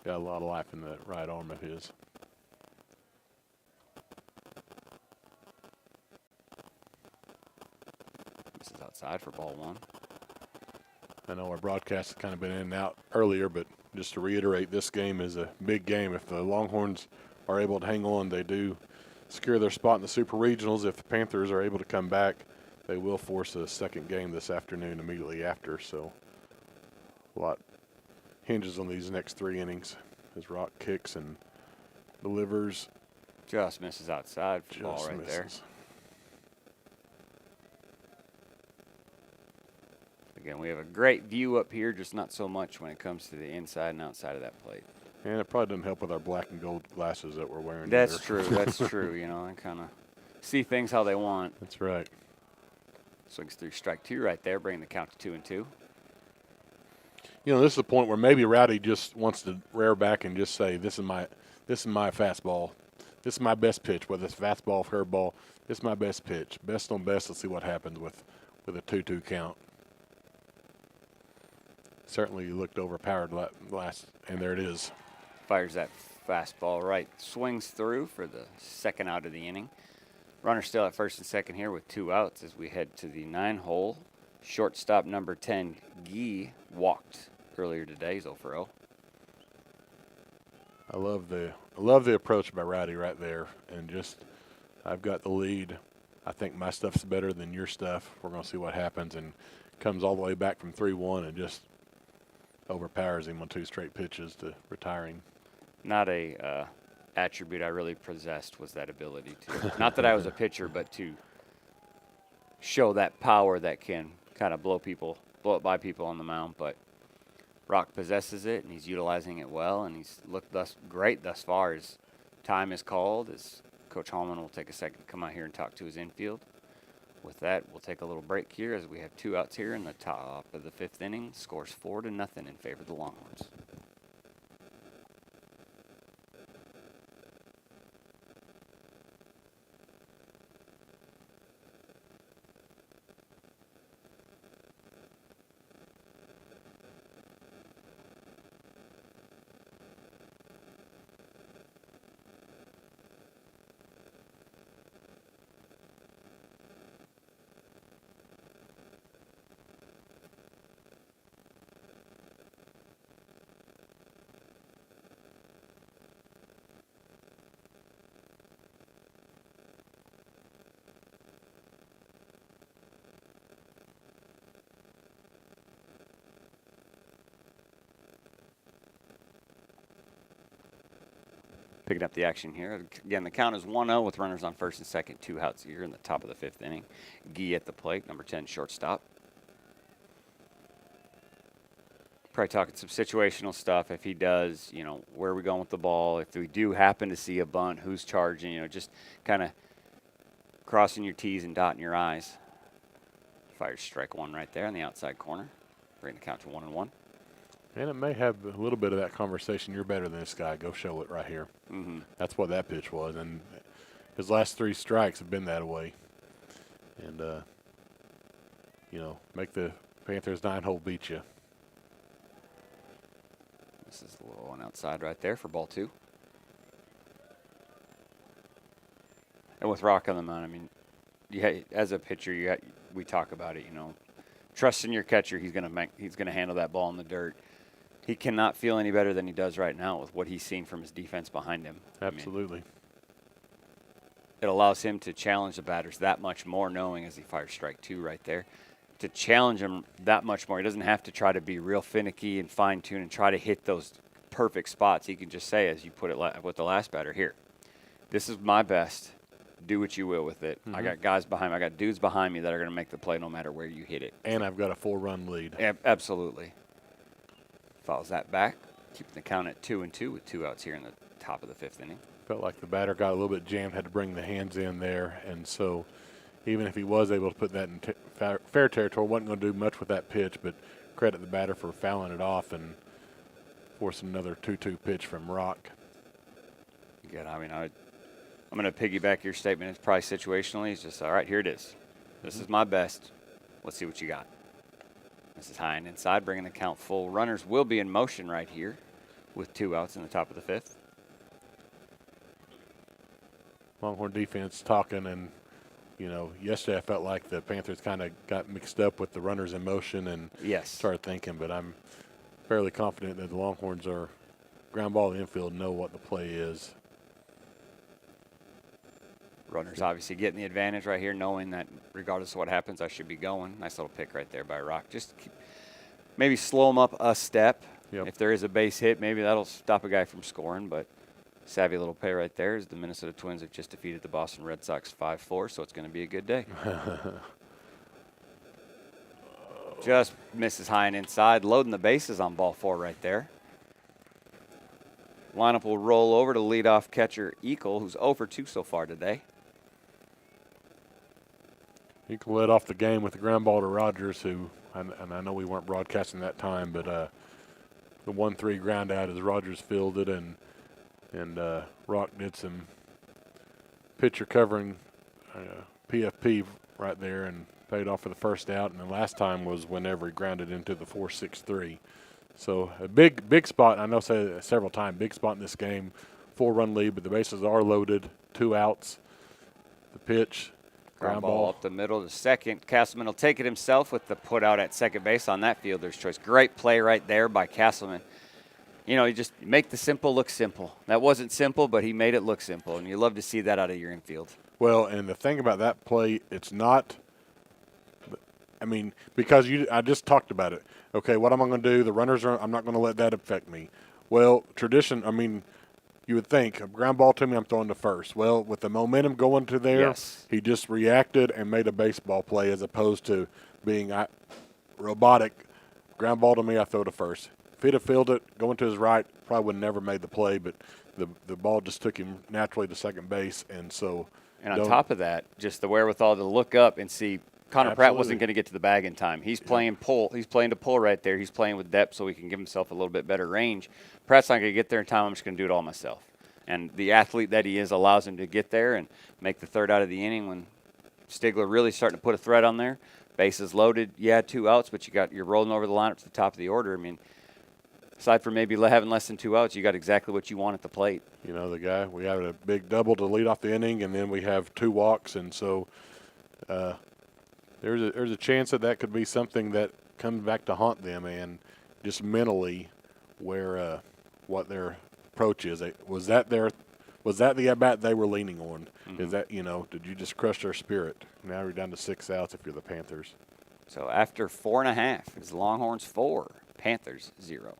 got a lot of life in that right arm of his. This is outside for ball 1. I know our broadcast has kind of been in and out earlier, but just to reiterate, this game is a big game. If the Longhorns are able to hang on, they do secure their spot in the Super Regionals. If the Panthers are able to come back, they will force a second game this afternoon immediately after. So a lot hinges on these next 3 innings as Rock kicks and delivers. Just misses outside for ball right there. Again, we have a great view up here, just not so much when it comes to the inside and outside of that plate. And it probably doesn't help with our black and gold glasses that we're wearing. That's either. true. That's true. I kind of see things how they want. That's right. Swings through strike 2 right there, bringing the count to 2-2. This is the point where maybe Rowdy just wants to rear back and just say, this is my fastball. This is my best pitch, whether it's fastball, curveball. This is my best pitch. Best on best. Let's see what happens with a 2-2 count. Certainly looked overpowered last, and there it is. Fires that fastball right. Swings through for the 2nd out of the inning. Runner still at first and second here with 2 outs as we head to the 9-hole. Shortstop number 10, Guy, walked earlier today. He's 0 for 0. I love the approach by Rowdy right there, and just I've got the lead. I think my stuff's better than your stuff. We're going to see what happens, and comes all the way back from 3-1 and just overpowers him on 2 straight pitches to retiring. Not a attribute I really possessed was that ability to, not that I was a pitcher, but to show that power that can kind of blow it by people on the mound. But Rock possesses it, and he's utilizing it well, and he's looked great thus far. As time is called, as Coach Hallman will take a second to come out here and talk to his infield. With that, we'll take a little break here as we have 2 outs here in the top of the 5th inning. Scores 4-0 in favor of the Longhorns. Picking up the action here. Again, the count is 1-0 with runners on first and second, 2 outs here in the top of the 5th inning. Guy at the plate, number 10 shortstop. Probably talking some situational stuff. If he does, where are we going with the ball? If we do happen to see a bunt, who's charging? Just kind of crossing your T's and dotting your I's. Fires strike 1 right there in the outside corner. Bring the count to 1-1. And it may have a little bit of that conversation. You're better than this guy. Go show it right here. Mm-hmm. That's what that pitch was. And his last 3 strikes have been that way. And, make the Panthers 9-hole beat you. This is a little one outside right there for ball 2. And with Rock on the mound, I mean, as a pitcher, we talk about it, trusting your catcher, he's gonna handle that ball in the dirt. He cannot feel any better than he does right now with what he's seen from his defense behind him. Absolutely. I mean, it allows him to challenge the batters that much more, knowing as he fires strike 2 right there, to challenge him that much more. He doesn't have to try to be real finicky and fine-tune and try to hit those perfect spots. He can just say, as you put it with the last batter, here, this is my best. Do what you will with it. I got guys behind me. I got dudes behind me that are going to make the play no matter where you hit it. And I've got a 4-run lead. Absolutely. Fouls that back, keeping the count at 2-2 with 2 outs here in the top of the 5th inning. Felt like the batter got a little bit jammed, had to bring the hands in there, and so even if he was able to put that in fair territory, wasn't going to do much with that pitch, but credit the batter for fouling it off and forcing another 2-2 pitch from Rock. Good. I mean, I'm going to piggyback your statement. It's probably situationally. It's just, all right, here it is. This is my best. Let's see what you got. This is high and inside, bringing the count full. Runners will be in motion right here with 2 outs in the top of the 5th. Longhorn defense talking, and, yesterday I felt like the Panthers kind of got mixed up with the runners in motion and started thinking, but I'm fairly confident that the Longhorns are ground ball in the infield, know what the play is. Runners obviously getting the advantage right here, knowing that regardless of what happens, I should be going. Nice little pick right there by Rock. Just maybe slow him up a step. Yep. If there is a base hit, maybe that'll stop a guy from scoring. But savvy little play right there as the Minnesota Twins have just defeated the Boston Red Sox 5-4, so it's going to be a good day. Just misses high and inside, loading the bases on ball 4 right there. Lineup will roll over to leadoff catcher Eagle, who's 0 for 2 so far today. He led off the game with the ground ball to Rogers, who, and I know we weren't broadcasting that time, but the 1-3 ground out as Rogers fielded, and Rock did some pitcher covering PFP right there and paid off for the first out, and the last time was whenever he grounded into the 4-6-3. So a big spot, I know I said it several times, big spot in this game, 4-run lead, but the bases are loaded, 2 outs. The pitch. Ground ball up the middle to second. Castleman will take it himself with the put out at second base on that fielder's choice. Great play right there by Castleman. You just make the simple look simple. That wasn't simple, but he made it look simple, and you love to see that out of your infield. Well, and the thing about that play, it's not because I just talked about it. Okay, what am I going to do? The runners I'm not going to let that affect me. Well, you would think, a ground ball to me, I'm throwing to first. Well, with the momentum going to there, he just reacted and made a baseball play as opposed to being robotic. Ground ball to me, I throw to first. If he'd have fielded it, going to his right, probably would have never made the play, but the ball just took him naturally to second base. And so. And on top of that, just the wherewithal to look up and see Connor Pratt wasn't going to get to the bag in time. He's playing pull. He's playing to pull right there. He's playing with depth so he can give himself a little bit better range. Pratt's not going to get there in time. I'm just going to do it all myself. And the athlete that he is allows him to get there and make the 3rd out of the inning when Stigler really starting to put a threat on there. Bases loaded. 2 outs, but you're rolling over the lineup to the top of the order. I mean, aside from maybe having less than 2 outs, you got exactly what you want at the plate. The guy, we have a big double to lead off the inning, and then we have 2 walks, and so there's a chance that could be something that comes back to haunt them, and just mentally where what their approach is. Was that the at bat they were leaning on? Mm-hmm. Is that did you just crush their spirit? Now you're down to 6 outs if you're the Panthers. So after 4.5, it's Longhorns 4, Panthers 0.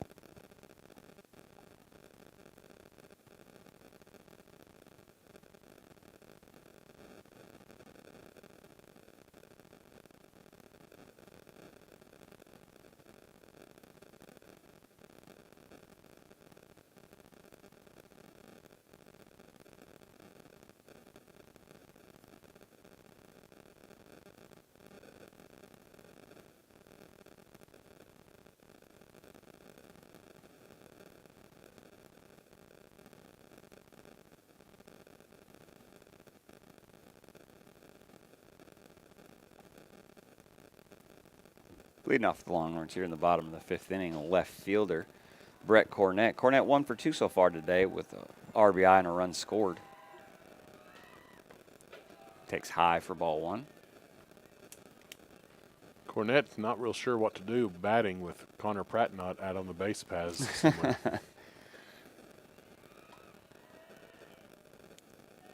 Leading off the Longhorns here in the bottom of the 5th inning, a left fielder, Brett Cornett. Cornett 1 for 2 so far today with a RBI and a run scored. Takes high for ball 1. Cornett's not real sure what to do batting with Connor Pratt not out on the base paths somewhere.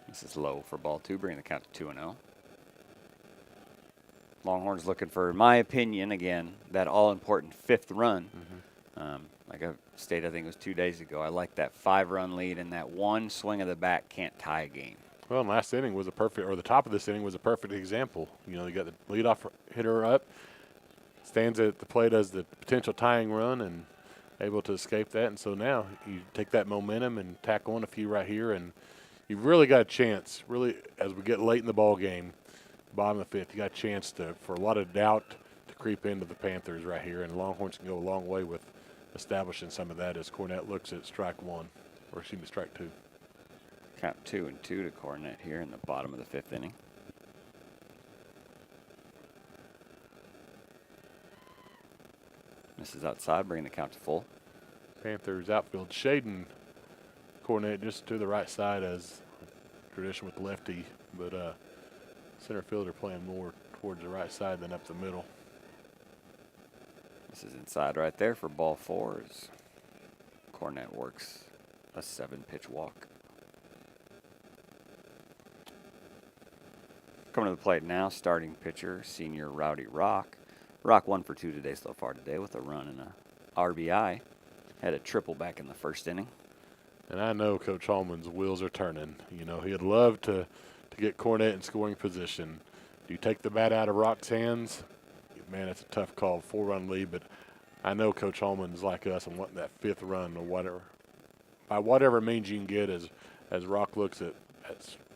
This is low for ball 2, bringing the count to 2-0. Longhorns looking for, in my opinion, again, that all-important 5th run. Like I stated, I think it was 2 days ago, I like that 5-run lead, and that one swing of the bat can't tie a game. Well, and last inning was a perfect, or the top of this inning was a perfect example. You know, you got the leadoff hitter up, stands at the plate as the potential tying run, and able to escape that. And so now you take that momentum and tack on a few right here, and you've really got a chance, really, as we get late in the ball game, bottom of the 5th, you got a chance for a lot of doubt to creep into the Panthers right here, and Longhorns can go a long way with establishing some of that as Cornett looks at strike 2. Count 2-2 to Cornett here in the bottom of the 5th inning. Misses outside, bringing the count to full. Panthers outfield shading Cornett just to the right side as tradition with lefty, but center fielder playing more towards the right side than up the middle. This is inside right there for ball 4 as Cornett works a 7-pitch walk. Coming to the plate now, starting pitcher, senior Rowdy Rock. Rock 1 for 2 today so far today with a run and a RBI. Had a triple back in the 1st inning. And I know Coach Hallman's wheels are turning. You know, he'd love to get Cornett in scoring position. Do you take the bat out of Rock's hands? Man, it's a tough call, 4-run lead, but I know Coach Hallman's like us and wanting that 5th run or whatever. By whatever means you can get as Rock looks at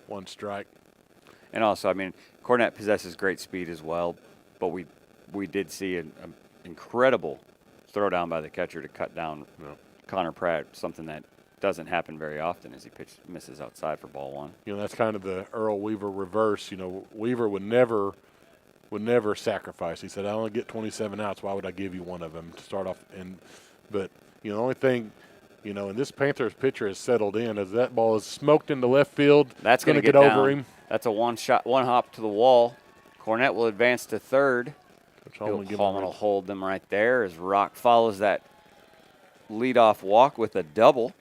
one strike. And also, I mean, Cornett possesses great speed as well, but we did see an incredible throw down by the catcher to cut down Connor Pratt, something that doesn't happen very often as he misses outside for ball 1. You know, that's kind of the Earl Weaver reverse. You know, Weaver would never sacrifice. He said, I only get 27 outs. Why would I give you one of them to start off? But, you know, the only thing, you know, and this Panthers pitcher has settled in as that ball is smoked into left field. That's going to get down. over him. That's a one hop to the wall. Cornett will advance to 3rd. Coach Hallman will hold them right there as Rock follows that leadoff walk with a double.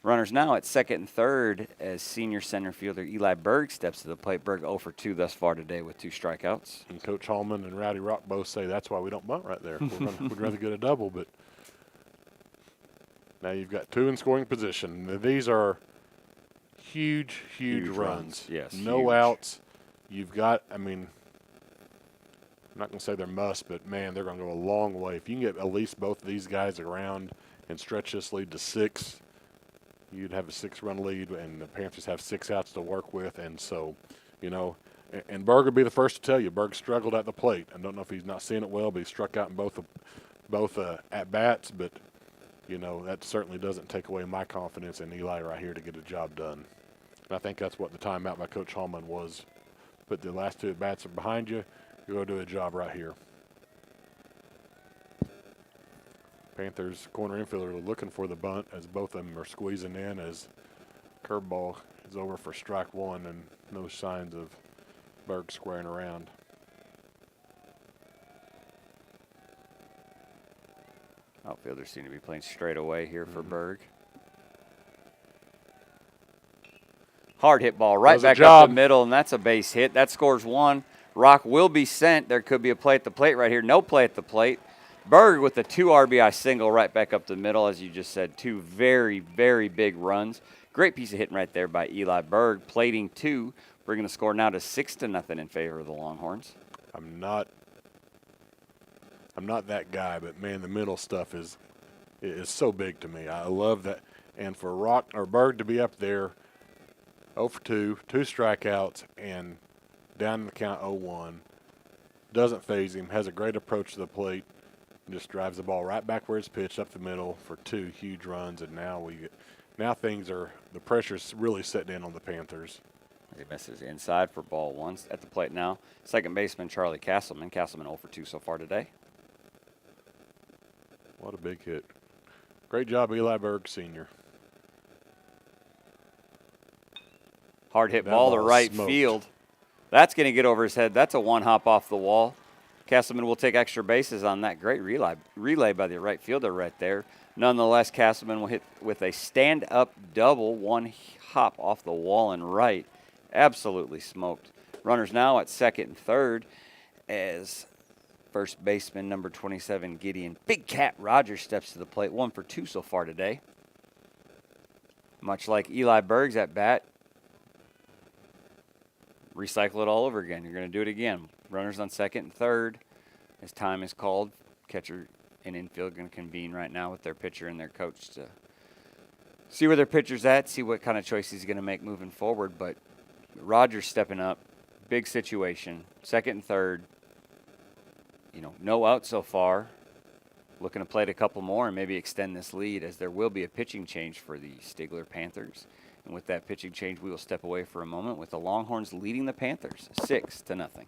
Runners now at 2nd and 3rd as senior center fielder Eli Berg steps to the plate. Berg 0 for 2 thus far today with 2 strikeouts. And Coach Hallman and Rowdy Rock both say that's why we don't bunt right there. We'd rather get a double, but now you've got 2 in scoring position. Now, these are huge runs. Yes. No huge. outs. You've got, I mean, I'm not going to say they're must, but, man, they're going to go a long way. If you can get at least both of these guys around and stretch this lead to 6, you'd have a 6-run lead, and the Panthers have 6 outs to work with. And so, you know, and Berg would be the first to tell you, Berg struggled at the plate. I don't know if he's not seeing it well, but he struck out in both at-bats. But, you know, that certainly doesn't take away my confidence in Eli right here to get a job done. And I think that's what the timeout by Coach Hallman was. But the last 2 at-bats are behind you. You go do a job right here. Panthers corner infielder are looking for the bunt as both of them are squeezing in as curveball is over for strike 1 and no signs of Berg squaring around. Outfielders seem to be playing straight away here for Berg. Hard hit ball right back up the middle, and that's a base hit. That scores 1. Rock will be sent. There could be a play at the plate right here. No play at the plate. Berg with a 2 RBI single right back up the middle, as you just said. 2 very, very big runs. Great piece of hitting right there by Eli Berg. Plating 2, bringing the score now to 6-0 in favor of the Longhorns. I'm not that guy, but, man, the middle stuff is so big to me. I love that. And for Berg to be up there 0 for 2, 2 strikeouts, and down in the count 0-1, doesn't phase him, has a great approach to the plate, just drives the ball right back where it's pitched up the middle for 2 huge runs, and now the pressure's really setting in on the Panthers. He misses inside for ball 1 at the plate now. Second baseman Charlie Castleman. Castleman 0 for 2 so far today. What a big hit. Great job, Eli Berg Sr. Hard hit That ball to ball right smoked. field. That's going to get over his head. That's a one hop off the wall. Castleman will take extra bases on that. Great relay by the right fielder right there. Nonetheless, Castleman will hit with a stand-up double, one hop off the wall and right. Absolutely smoked. Runners now at second and third as first baseman number 27, Gideon Big Cat Rogers, steps to the plate. 1 for 2 so far today. Much like Eli Berg's at bat, recycle it all over again. You're going to do it again. Runners on second and third as time is called. Catcher and infield going to convene right now with their pitcher and their coach to see where their pitcher's at, see what kind of choice he's going to make moving forward. But Rogers stepping up, big situation. Second and third, no out so far. Looking to play it a couple more and maybe extend this lead, as there will be a pitching change for the Stigler Panthers. And with that pitching change, we will step away for a moment with the Longhorns leading the Panthers 6-0.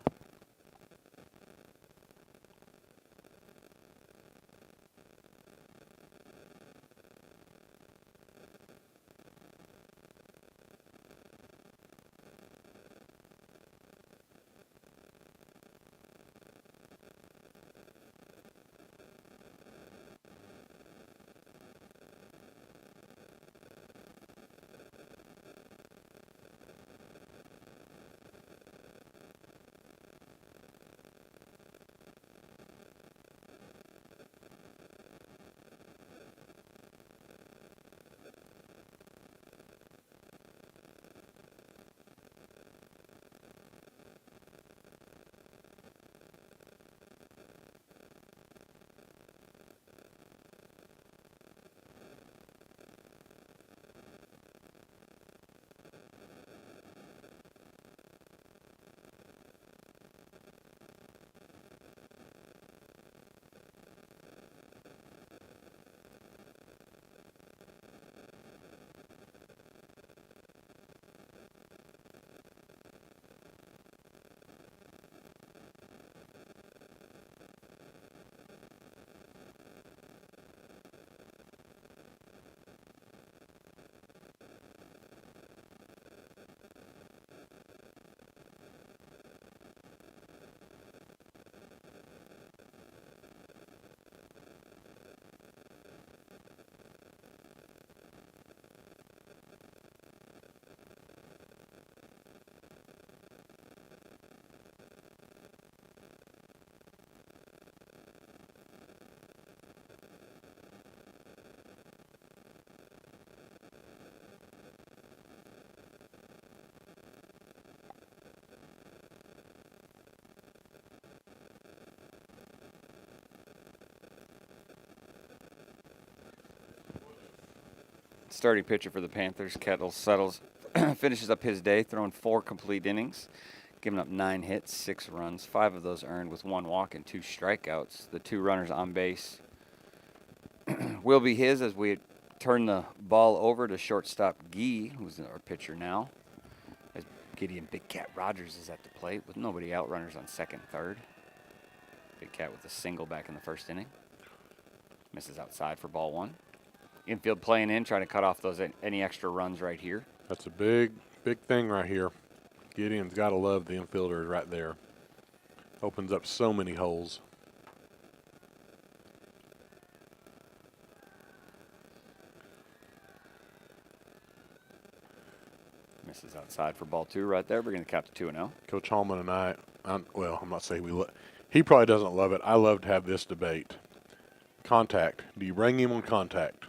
Starting pitcher for the Panthers, Kettle settles, finishes up his day, throwing 4 complete innings, giving up 9 hits, 6 runs, 5 of those earned with 1 walk and 2 strikeouts. The 2 runners on base will be his as we turn the ball over to shortstop Gee, who's our pitcher now, as Gideon Big Cat Rogers is at the plate with nobody out. Runners on second, third. Big Cat with a single back in the first inning. Misses outside for ball 1. Infield playing in, trying to cut off those any extra runs right here. That's a big thing right here. Gideon's got to love the infielder right there. Opens up so many holes. Misses outside for ball 2 right there. We're going to count to 2-0. Coach Hallman and I'm not saying he probably doesn't love it. I love to have this debate. Contact. Do you bring him on contact?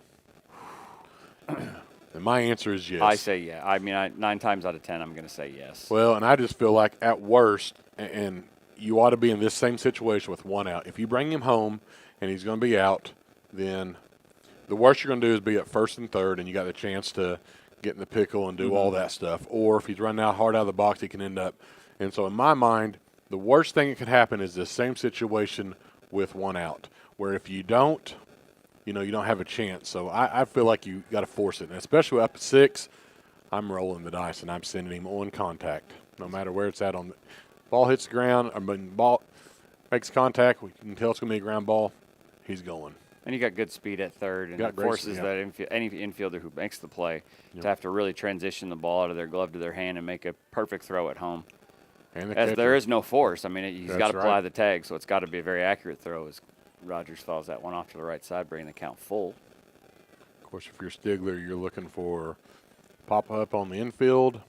And my answer is yes. I say yeah. I mean, 9 times out of 10, I'm going to say yes. Well, and I just feel like at worst, and you ought to be in this same situation with 1 out. If you bring him home and he's going to be out, then the worst you're going to do is be at first and third, and you got the chance to get in the pickle and do all that stuff. Or if he's running out hard out of the box, he can end up. And so in my mind, the worst thing that could happen is the same situation with 1 out, where if you don't, you don't have a chance. So I feel like you got to force it. And especially up at 6, I'm rolling the dice, and I'm sending him on contact, no matter where it's at. On the ball hits the ground, ball makes contact, we can tell it's going to be a ground ball, he's going. And you got good speed at third, and Got it great forces speed, that any infielder who makes the play Yep. to have to really transition the ball out of their glove to their hand and make a perfect throw at home. And the As catcher. there is no force. I mean, he's That's got to apply right. the tag, so it's got to be a very accurate throw. As Rogers fouls that one off to the right side, bringing the count full. Of course, if you're Stigler, you're looking for pop up on the infield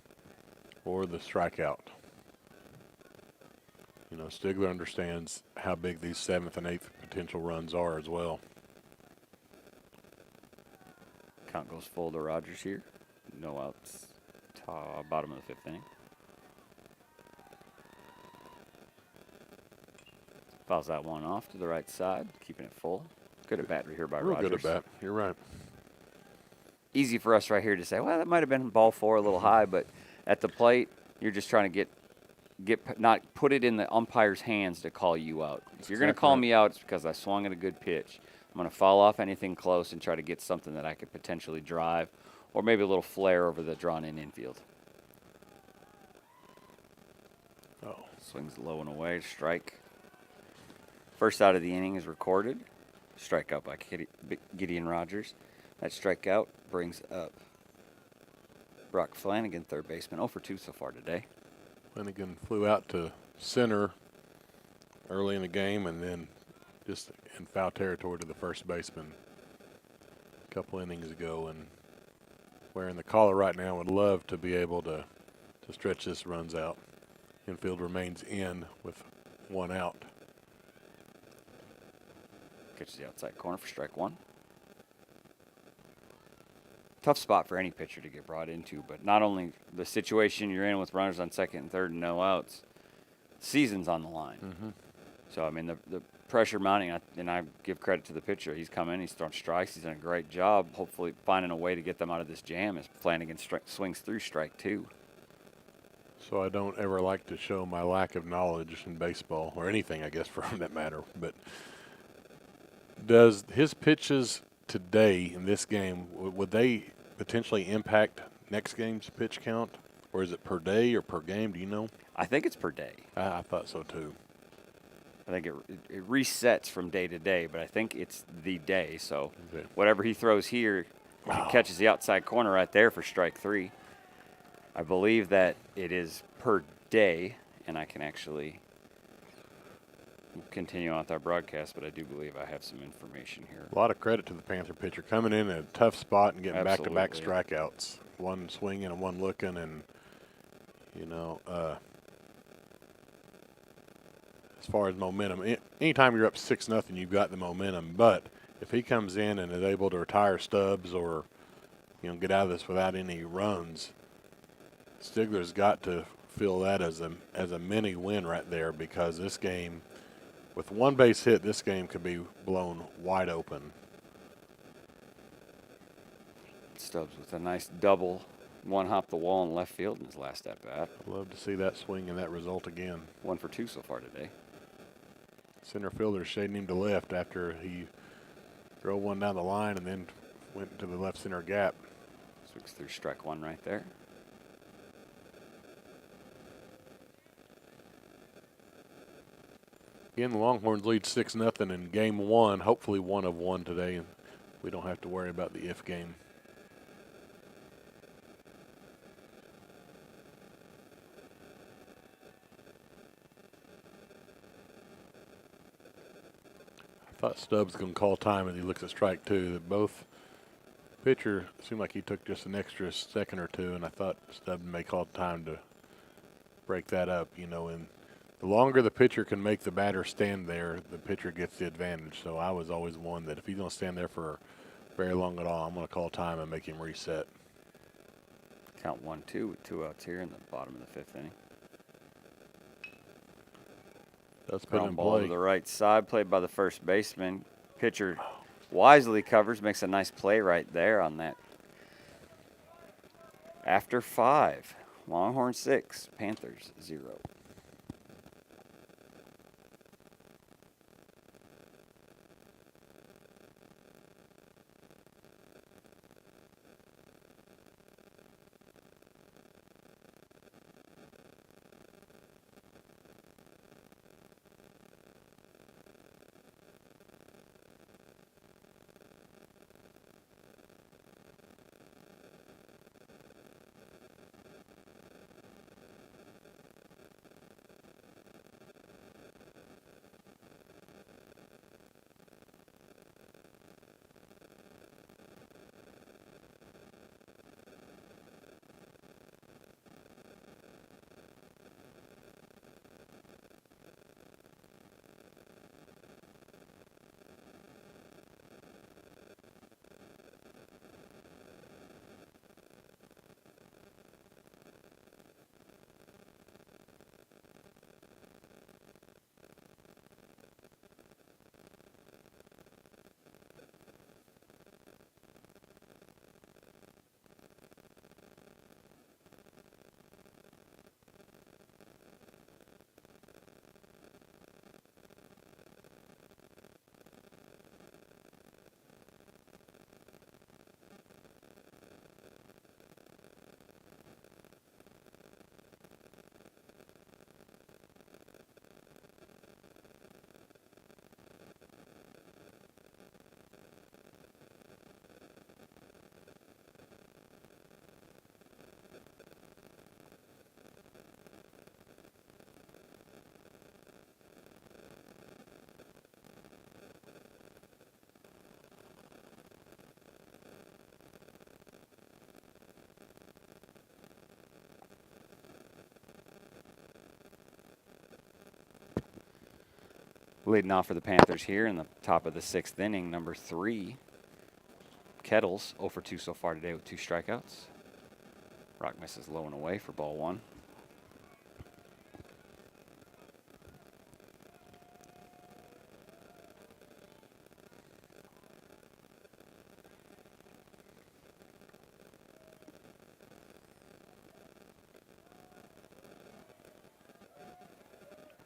or the strikeout. You know, Stigler understands how big these 7th and 8th potential runs are as well. Count goes full to Rogers here. No outs. Bottom of the 5th inning. Fouls that one off to the right side, keeping it full. Good at bat here by Real Rogers. good at bat. You're right. Easy for us right here to say, well, that might have been ball 4 a little high, but at the plate, you're just trying to not put it in the umpire's hands to call you out. If you're going to call me out, it's because I swung at a good pitch. I'm going to foul off anything close and try to get something that I could potentially drive, or maybe a little flare over the drawn-in infield. Oh, Swings low and away, strike. First out of the inning is recorded. Strikeout by Gideon Rogers. That strikeout brings up Brock Flanagan, third baseman, 0 for 2 so far today. Flanagan flew out to center early in the game and then just in foul territory to the first baseman a couple innings ago. And wearing the collar right now, would love to be able to stretch this runs out. Infield remains in with 1 out. Catches the outside corner for strike 1. Tough spot for any pitcher to get brought into, but not only the situation you're in with runners on second and third and no outs, season's on the line. Mm-hmm. So, I mean, the pressure mounting, and I give credit to the pitcher. He's come in, he's thrown strikes, he's done a great job, hopefully finding a way to get them out of this jam as Flanagan swings through strike 2. So I don't ever like to show my lack of knowledge in baseball, or anything, I guess, for that matter. But does his pitches today in this game, would they potentially impact next game's pitch count? Or is it per day or per game? Do you know? I think it's per day. I thought so, too. I think it resets from day to day, but I think it's the day. So Okay. whatever he throws here, if he catches the outside corner right there for strike 3. I believe that it is per day, and I can actually continue on with our broadcast, but I do believe I have some information here. A lot of credit to the Panther pitcher coming in a tough spot and getting back-to-back Absolutely. strikeouts. One swinging and one looking, and, you know, as far as momentum, anytime you're up 6-0, you've got the momentum. But if he comes in and is able to retire Stubbs or, you know, get out of this without any runs, Stigler's got to feel that as a mini win right there, because this game, with 1 base hit, this game could be blown wide open. Stubbs with a nice double, one hop the wall in left field in his last at bat. I'd love to see that swing and that result again. 1 for 2 so far today. Center fielder shading him to left after he drove one down the line and then went to the left center gap. Swings through strike 1 right there. Again, the Longhorns lead 6-0 in game 1. Hopefully 1 of 1 today, and we don't have to worry about the if game. I thought Stubbs was going to call time as he looks at strike 2. That both pitcher seemed like he took just an extra second or 2, and I thought Stubbs may call time to break that up, you know, and the longer the pitcher can make the batter stand there, the pitcher gets the advantage. So I was always one that if he's going to stand there for very long at all, I'm going to call time and make him reset. Count 1-2 with 2 outs here in the bottom of the 5th inning. That's put in Ground ball to play. the right side, played by the first baseman. Pitcher wisely covers, makes a nice play right there on that. After 5, Longhorn 6, Panthers 0. Leading off for the Panthers here in the top of the 6th inning, number 3, Kettles, 0 for 2 so far today with 2 strikeouts. Rock misses low and away for ball 1.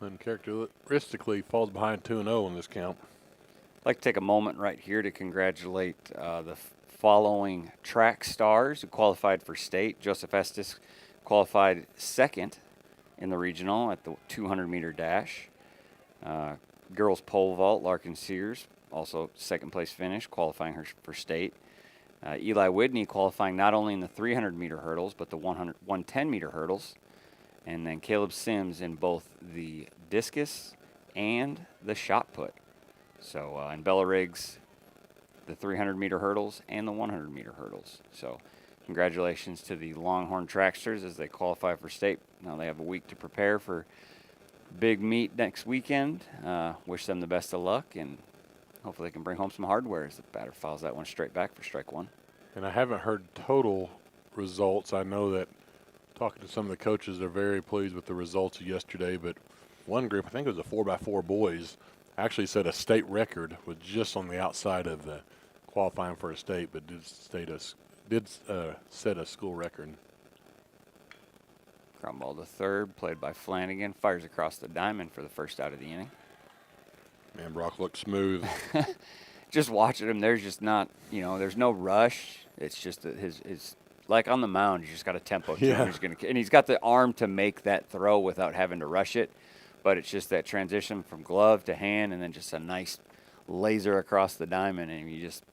Uncharacteristically falls behind 2-0 in this count. I'd like to take a moment right here to congratulate the following track stars who qualified for state. Joseph Estes qualified 2nd in the regional at the 200-meter dash. Girls pole vault, Larkin Sears, also 2nd place finish, qualifying her for state. Eli Whitney qualifying not only in the 300-meter hurdles, but the 110-meter hurdles. And then Caleb Sims in both the discus and the shot put. So in Bella Riggs, the 300-meter hurdles and the 100-meter hurdles. So congratulations to the Longhorn Tracksters as they qualify for state. Now they have a week to prepare for big meet next weekend. Wish them the best of luck, and hopefully they can bring home some hardware as the batter fouls that one straight back for strike 1. And I haven't heard total results. I know that talking to some of the coaches, they're very pleased with the results of yesterday, but one group, I think it was the 4x4 boys, actually set a state record, was just on the outside of the qualifying for a state, but did set a school record. Ground ball to third, played by Flanagan, fires across the diamond for the first out of the inning. Man, Brock looks smooth. Just watching him, there's just not, there's no rush. It's just that his like on the mound, you just got a tempo to him. And he's got the arm to make that throw without having to rush it. But it's just that transition from glove to hand, and then just a nice laser across the diamond, and you just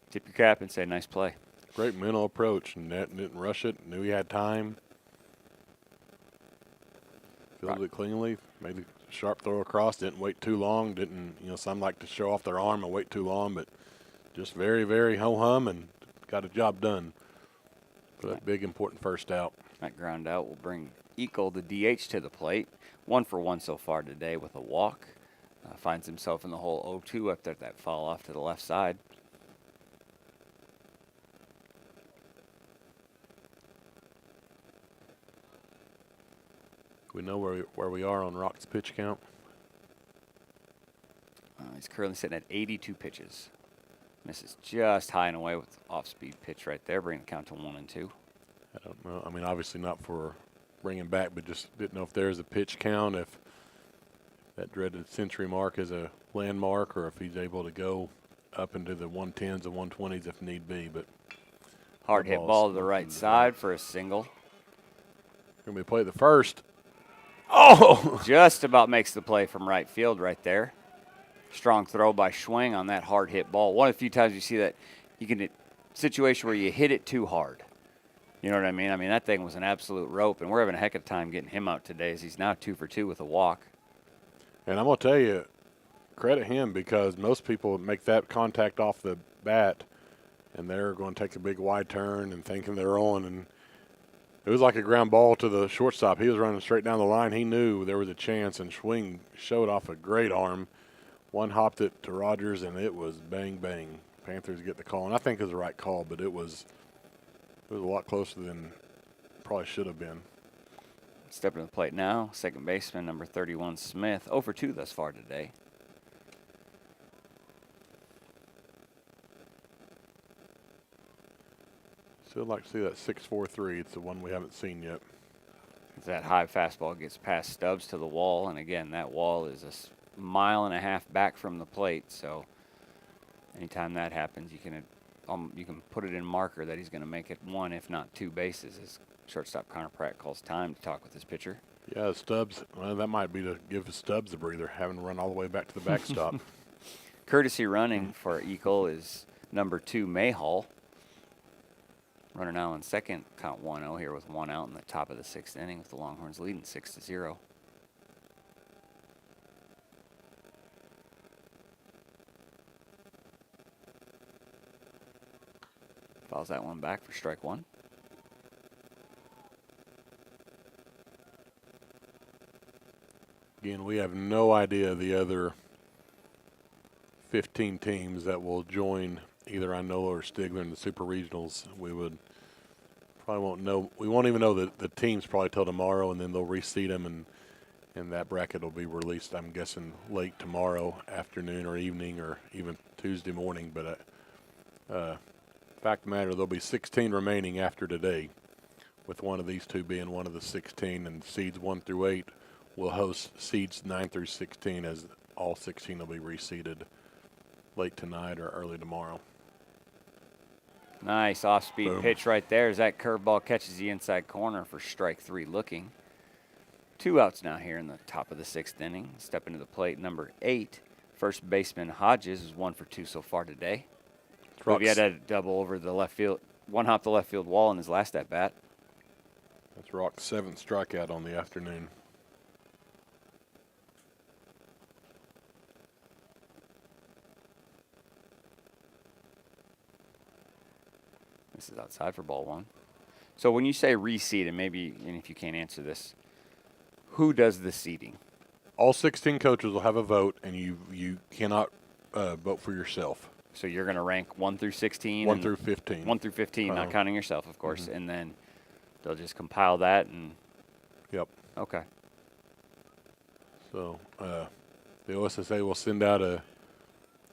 tip your cap and say, nice play. Great mental approach, and didn't rush it, knew he had time. Fielded it cleanly, made a sharp throw across, didn't wait too long, some like to show off their arm and wait too long, but just very, very ho-hum and got a job done. For that big, important first out. That ground out will bring Eagle, the DH, to the plate. 1 for 1 so far today with a walk. Finds himself in the hole 0-2 after that foul off to the left side. We know where we are on Rock's pitch count. He's currently sitting at 82 pitches. Misses just high and away with off-speed pitch right there, bringing the count to 1-2. I don't know. I mean, obviously not for bringing back, but just didn't know if there's a pitch count, if that dreaded century mark is a landmark, or if he's able to go up into the 110s and 120s if need be. But hard hit ball to the right side for a single. Going to be play the first. Oh! Just about makes the play from right field right there. Strong throw by Schwing on that hard hit ball. One of the few times you see that situation where you hit it too hard. You know what I mean? I mean, that thing was an absolute rope, and we're having a heck of a time getting him out today as he's now 2 for 2 with a walk. And I'm going to tell you, credit him, because most people make that contact off the bat, and they're going to take a big wide turn and thinking they're on. And it was like a ground ball to the shortstop. He was running straight down the line. He knew there was a chance, and Schwing showed off a great arm. One hopped it to Rogers, and it was bang, bang. Panthers get the call. And I think it was the right call, but it was a lot closer than probably should have been. Stepping to the plate now, second baseman, number 31, Smith. 0 for 2 thus far today. Still like to see that 6-4-3. It's the one we haven't seen yet. That high fastball gets past Stubbs to the wall, and again, that wall is a mile and a half back from the plate, so anytime that happens, you can put it in marker that he's going to make it 1, if not 2 bases, as shortstop Connor Pratt calls time to talk with his pitcher. Yeah, Stubbs, well, that might be to give Stubbs a breather, having to run all the way back to the backstop. Courtesy running for Eagle is number 2, Mayhall. Runner now in second, count 1-0 here with 1 out in the top of the 6th inning with the Longhorns leading 6-0. Fouls that one back for strike 1. Again, we have no idea the other 15 teams that will join either Inola or Stigler in the Super Regionals. We would probably won't know. We won't even know the teams probably till tomorrow, and then they'll reseed them, and that bracket will be released, I'm guessing, late tomorrow afternoon or evening or even Tuesday morning. But fact of the matter, there'll be 16 remaining after today, with one of these two being one of the 16, and seeds 1 through 8 will host seeds 9 through 16, as all 16 will be reseeded late tonight or early tomorrow. Nice off-speed Boom. pitch right there as that curveball catches the inside corner for strike 3 looking. 2 outs now here in the top of the 6th inning. Step into the plate, number 8. First baseman Hodges is 1 for 2 so far today. He had a double over the left field, one hop the left field wall in his last at bat. That's Rock's 7th strikeout on the afternoon. This is outside for ball 1. So when you say reseed, and maybe, and if you can't answer this, who does the seeding? All 16 coaches will have a vote, and you cannot vote for yourself. So you're going to rank 1 through 16? 1 through 15. 1 through 15, not counting yourself, of course. And then they'll just compile that and. Yep. Okay. So the OSSA will send out a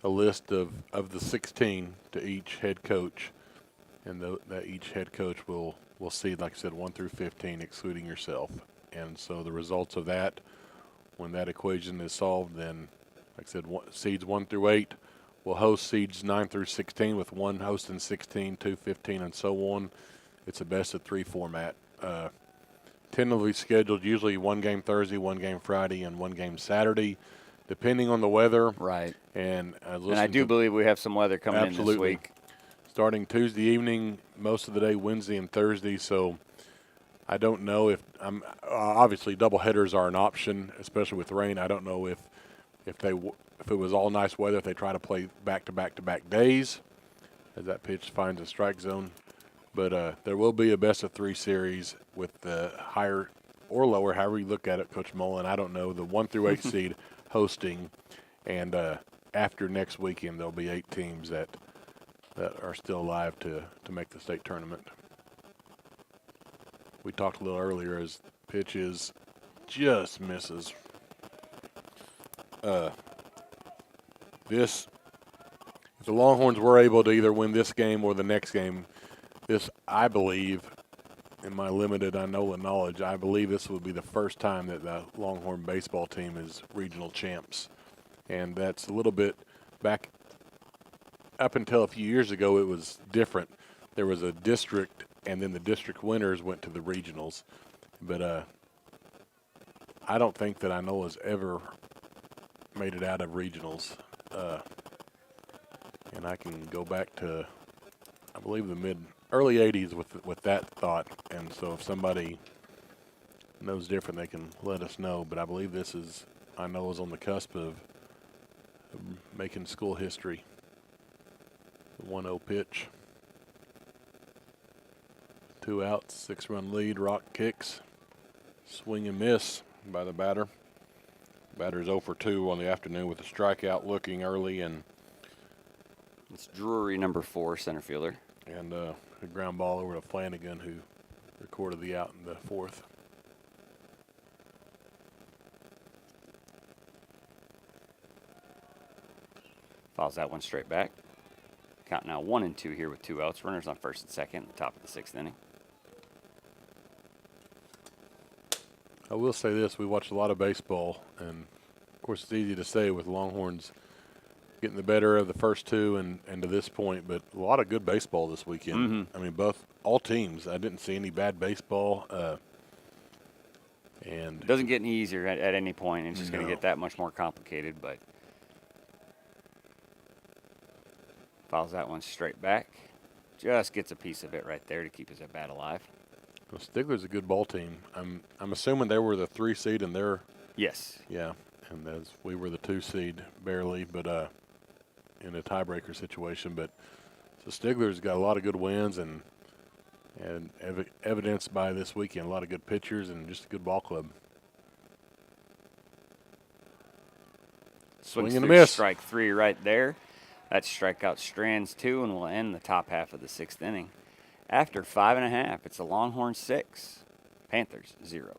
list of the 16 to each head coach, and that each head coach will seed, like I said, 1 through 15, excluding yourself. And so the results of that, when that equation is solved, then, like I said, seeds 1 through 8 will host seeds 9 through 16, with 1 hosting 16, 2, 15, and so on. It's a best-of-3 format. Tentatively scheduled, usually 1 game Thursday, 1 game Friday, and 1 game Saturday, depending on the weather. Right. And I do believe we have some weather coming in this week. Starting Tuesday evening, most of the day Wednesday and Thursday. So I don't know if obviously doubleheaders are an option, especially with rain. I don't know if it was all nice weather, if they try to play back-to-back days, as that pitch finds a strike zone. But there will be a best-of-3 series with the higher or lower, however you look at it, Coach Mullen. I don't know, the 1 through 8 seed hosting, and after next weekend there'll be 8 teams that are still alive to make the state tournament. We talked a little earlier, as pitches just misses. If the Longhorns were able to either win this game or the next game, this, I believe, in my limited Inola knowledge, I believe this would be the first time that the Longhorn baseball team is regional champs. And that's a little bit back up until a few years ago, it was different. There was a district, and then the district winners went to the regionals. But I don't think that Inola's ever made it out of regionals. And I can go back to, I believe, the early 80s with that thought. And so if somebody knows different, they can let us know. But I believe this is, Inola's on the cusp of making school history. The 1-0 pitch. 2 outs, 6-run lead. Rock kicks. Swing and miss by the batter. Batter's 0 for 2 on the afternoon with a strikeout looking early, and it's Drury, number 4, center fielder. And a ground ball over to Flanagan, who recorded the out in the 4th. Fouls that one straight back. Count now 1-2 here with 2 outs. Runners on first and second, top of the 6th inning. I will say this, we watched a lot of baseball, and of course it's easy to say with Longhorns getting the better of the first 2 and to this point, but a lot of good baseball this weekend. I mean, all teams. I didn't see any bad baseball. And it doesn't get any easier at any point. It's just going to get that much more complicated, but fouls that one straight back. Just gets a piece of it right there to keep his at bat alive. Well, Stigler's a good ball team. I'm assuming they were the 3 seed and they're. Yes. Yeah, and as we were the 2 seed barely, but in a tiebreaker situation. But so Stigler's got a lot of good wins and evidenced by this weekend, a lot of good pitchers and just a good ball club. Swings and a through miss. strike 3 right there. That strikeout strands 2, and we'll end the top half of the 6th inning. After 5.5, it's the Longhorns 6, Panthers 0.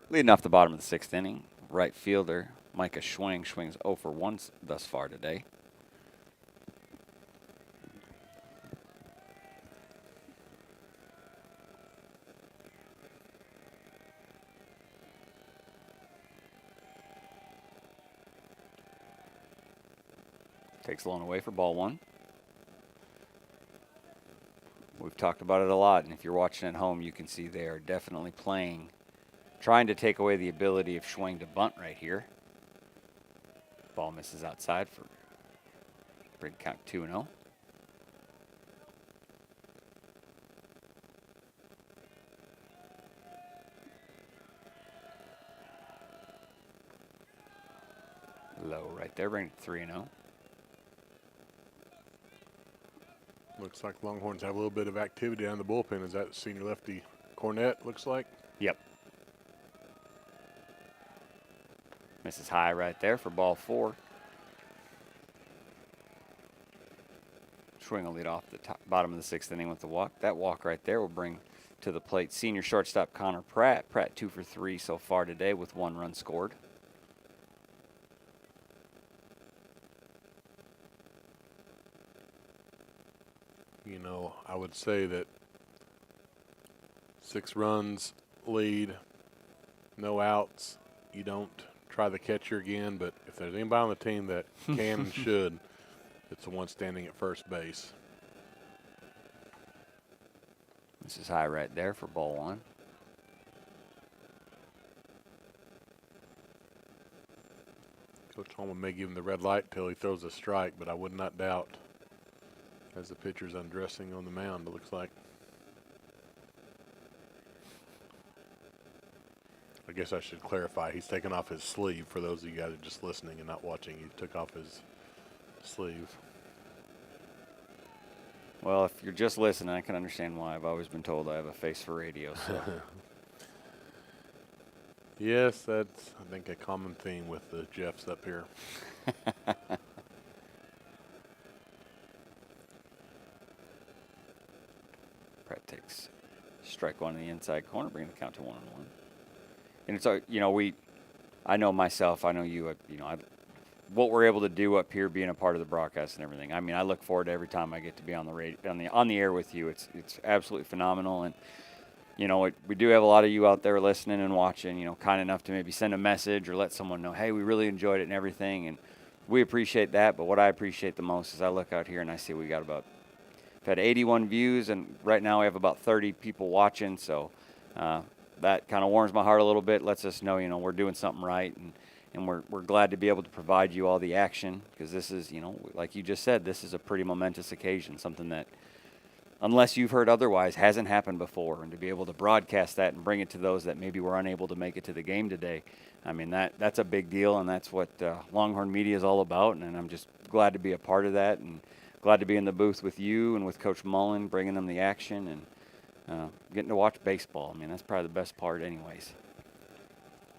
Leading off the bottom of the 6th inning, right fielder Micah Schwing swings 0 for 1 thus far today. Takes the one away for ball 1. We've talked about it a lot, and if you're watching at home, you can see they are definitely playing, trying to take away the ability of Schwing to bunt right here. Ball misses outside for big count 2-0. Low right there, bring it to 3-0. Looks like Longhorns have a little bit of activity down the bullpen. Is that senior lefty Cornett, looks like? Yep. Misses high right there for ball 4. Schwing will lead off the bottom of the 6th inning with the walk. That walk right there will bring to the plate senior shortstop Connor Pratt. Pratt 2 for 3 so far today with 1 run scored. You know, I would say that 6 runs lead, no outs. You don't try the catcher again, but if there's anybody on the team that can and should, it's the one standing at first base. This is high right there for ball 1. Coach Holman may give him the red light until he throws a strike, but I would not doubt as the pitcher's undressing on the mound, it looks like. I guess I should clarify, he's taken off his sleeve for those of you guys that are just listening and not watching. He took off his sleeve. Well, if you're just listening, I can understand why. I've always been told I have a face for radio. So. Yes, that's, I think, a common theme with the Jeffs up here. Pratt takes strike 1 in the inside corner, bringing the count to 1-1. And it's, I know myself, I know you, what we're able to do up here, being a part of the broadcast and everything. I mean, I look forward to every time I get to be on the radio, on the air with you. It's absolutely phenomenal. And we do have a lot of you out there listening and watching. Kind enough to maybe send a message or let someone know, hey, we really enjoyed it and everything. And we appreciate that. But what I appreciate the most is I look out here and I see we got we've had 81 views, and right now we have about 30 people watching. So that kind of warms my heart a little bit. Lets us know, we're doing something right. and we're glad to be able to provide you all the action, because this is, like you just said, this is a pretty momentous occasion, something that, unless you've heard otherwise, hasn't happened before. And to be able to broadcast that and bring it to those that maybe were unable to make it to the game today, I mean, that's a big deal, and that's what Longhorn Media is all about. And I'm just glad to be a part of that, and glad to be in the booth with you and with Coach Mullen, bringing them the action and getting to watch baseball. I mean, that's probably the best part anyways.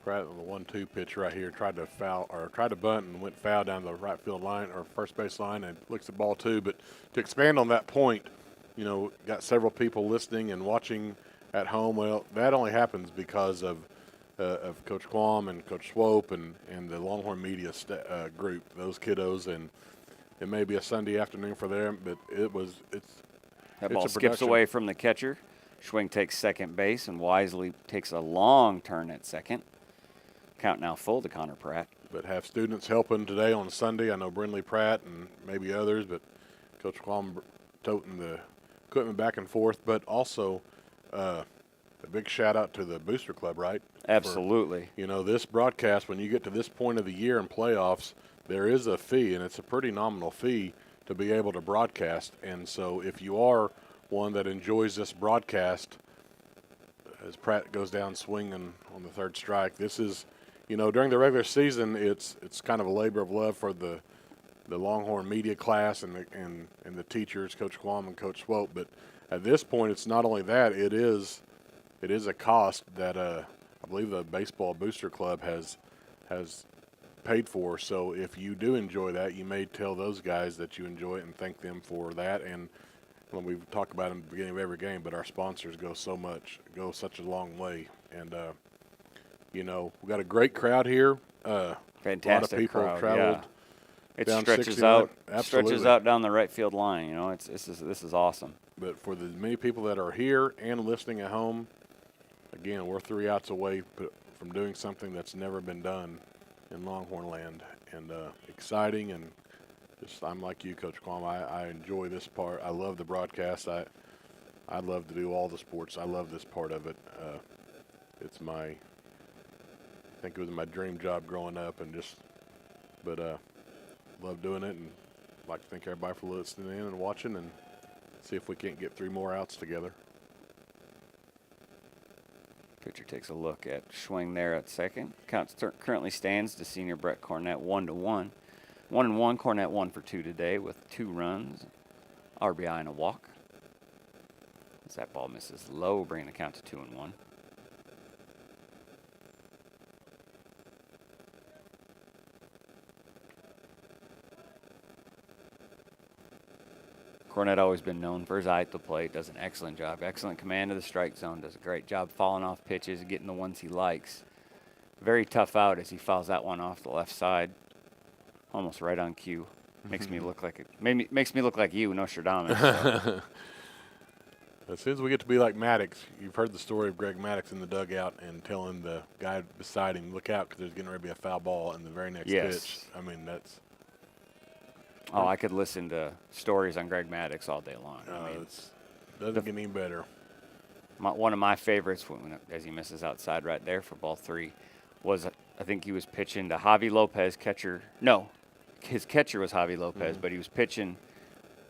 Right on the 1-2 pitch right here, tried to bunt and went foul down the right field line or first base line, and looks at ball 2. But to expand on that point, got several people listening and watching at home. Well, that only happens because of Coach Quam and Coach Swope and the Longhorn Media group, those kiddos. And it may be a Sunday afternoon for them, but That ball skips away from the catcher. Schwing takes second base and wisely takes a long turn at second. Count now full to Connor Pratt. But have students helping today on Sunday. I know Brindley Pratt and maybe others, but Coach Quam toting the equipment back and forth. But also a big shout out to the Booster Club, right? Absolutely. This broadcast, when you get to this point of the year in playoffs, there is a fee, and it's a pretty nominal fee to be able to broadcast. And so if you are one that enjoys this broadcast, as Pratt goes down swinging on the third strike, this is, during the regular season, it's kind of a labor of love for the Longhorn Media class and the teachers, Coach Quam and Coach Swope. But at this point, it's not only that; it is a cost that I believe the Baseball Booster Club has paid for. So if you do enjoy that, you may tell those guys that you enjoy it and thank them for that. And when we talk about it in the beginning of every game, but our sponsors go such a long way. And we got a great crowd here. Fantastic a lot of people crowd, traveled. Yeah. It Down stretches 61. out, Absolutely. down the right field line. This is awesome. But for the many people that are here and listening at home, again, we're 3 outs away from doing something that's never been done in Longhorn land, and exciting. And I'm like you, Coach Quam. I enjoy this part. I love the broadcast. I'd love to do all the sports. I love this part of it. It's I think it was my dream job growing up, but love doing it, and like to thank everybody for listening in and watching, and see if we can't get 3 more outs together. Pitcher takes a look at Schwing there at second. Count currently stands to senior Brett Cornett 1-1. 1-1. Cornett 1 for 2 today with 2 runs, RBI and a walk. As that ball misses low, bringing the count to 2-1. Cornett always been known for his eye at the plate, does an excellent job, excellent command of the strike zone, does a great job falling off pitches, getting the ones he likes. Very tough out as he fouls that one off the left side, almost right on cue. Makes me look like you, Nostradamus. So. As soon as we get to be like Maddox, you've heard the story of Greg Maddox in the dugout and telling the guy beside him, look out because there's getting ready to be a foul ball in the very next pitch. I mean, that's... Oh, I could listen to stories on Greg Maddox all day long. It doesn't get any better. One of my favorites, as he misses outside right there for ball 3, was I think he was pitching to Javi Lopez, catcher. No, his catcher was Javi Lopez, but he was pitching,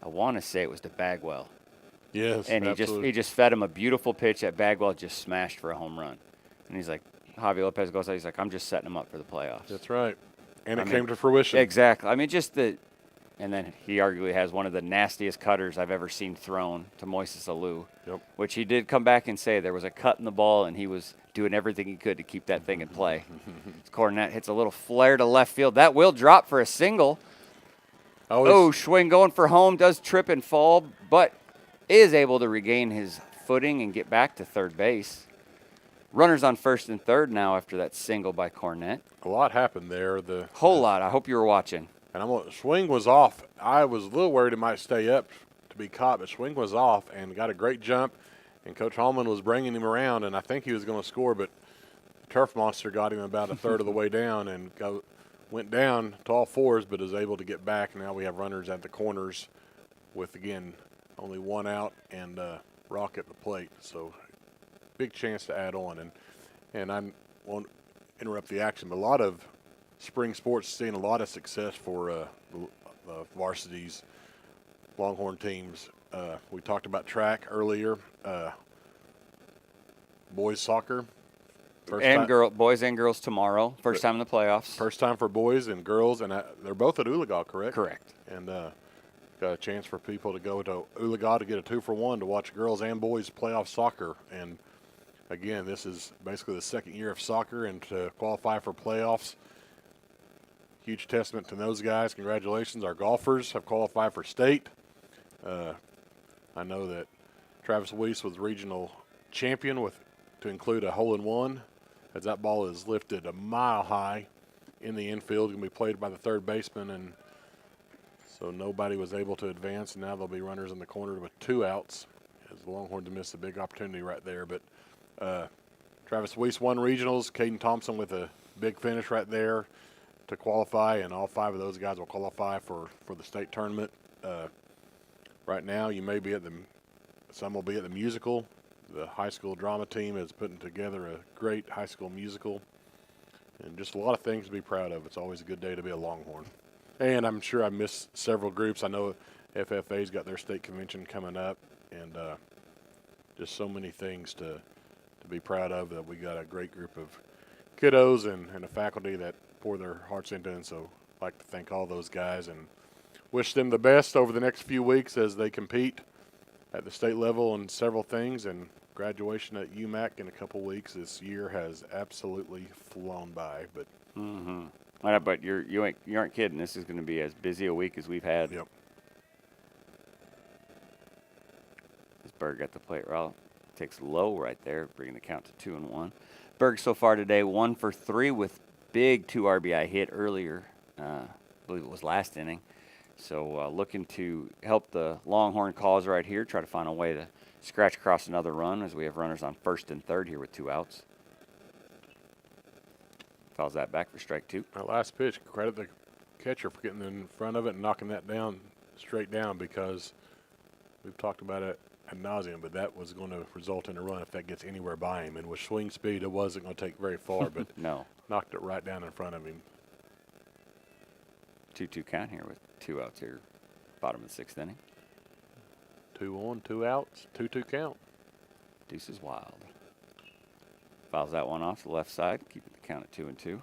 I want to say it was to Bagwell. Yes, and absolutely. he just fed him a beautiful pitch that Bagwell just smashed for a home run. And he's like, Javi Lopez goes out, he's like, I'm just setting him up for the playoffs. That's right. And it came to fruition. Exactly. I mean, and then he arguably has one of the nastiest cutters I've ever seen thrown to Moises Alou, which he did come back and say there was a cut in the ball, and he was doing everything he could to keep that thing in play. Cornett hits a little flare to left field. That will drop for a single. Schwing going for home, does trip and fall, but is able to regain his footing and get back to third base. Runners on first and third now after that single by Cornett. A lot happened there. Whole lot. I hope you were watching. And Schwing was off. I was a little worried it might stay up to be caught, but Schwing was off and got a great jump. And Coach Hallman was bringing him around, and I think he was going to score, but the Turf Monster got him about a third of the way down and went down to all fours, but is able to get back. Now we have runners at the corners with, again, only 1 out and Rock at the plate. So big chance to add on. And I won't interrupt the action, but a lot of spring sports seeing a lot of success for the varsities, Longhorn teams. We talked about track earlier. Boys soccer. Boys and girls tomorrow. First time in the playoffs. First time for boys and girls, and they're both at Inola, correct? Correct. And got a chance for people to go to Inola to get a 2-for-1 to watch girls and boys playoff soccer. And again, this is basically the second year of soccer, and to qualify for playoffs, huge testament to those guys. Congratulations. Our golfers have qualified for state. I know that Travis Weiss was regional champion to include a hole-in-one, as that ball is lifted a mile high in the infield, going to be played by the third baseman, and so nobody was able to advance, and now there'll be runners in the corner with 2 outs, as the Longhorns missed a big opportunity right there. But Travis Weiss won regionals. Caden Thompson with a big finish right there to qualify, and all 5 of those guys will qualify for the state tournament. Right now, some will be at the musical. The high school drama team is putting together a great high school musical, and just a lot of things to be proud of. It's always a good day to be a Longhorn. And I'm sure I missed several groups. I know FFA's got their state convention coming up, and just so many things to be proud of, that we got a great group of kiddos and a faculty that pour their hearts into it. And so I'd like to thank all those guys and wish them the best over the next few weeks as they compete at the state level in several things, and graduation at UMAC in a couple weeks. This year has absolutely flown by, but But you aren't kidding. This is going to be as busy a week as we've had. Yep. This Berg got the plate route. Takes low right there, bringing the count to 2-1. Berg so far today 1 for 3 with big 2 RBI hit earlier. I believe it was last inning. So looking to help the Longhorn cause right here, try to find a way to scratch across another run, as we have runners on first and third here with 2 outs. Fouls that back for strike 2. That last pitch, credit the catcher for getting in front of it and knocking that down straight down, because we've talked about it ad nauseum, but that was going to result in a run if that gets anywhere by him. And with swing speed, it wasn't going to take very far, but No. knocked it right down in front of him. 2-2 count here with 2 outs here, bottom of the 6th inning. 2 on, 2 outs, 2-2 count. Deuce is wild. Fouls that one off to the left side, keeping the count at 2-2. You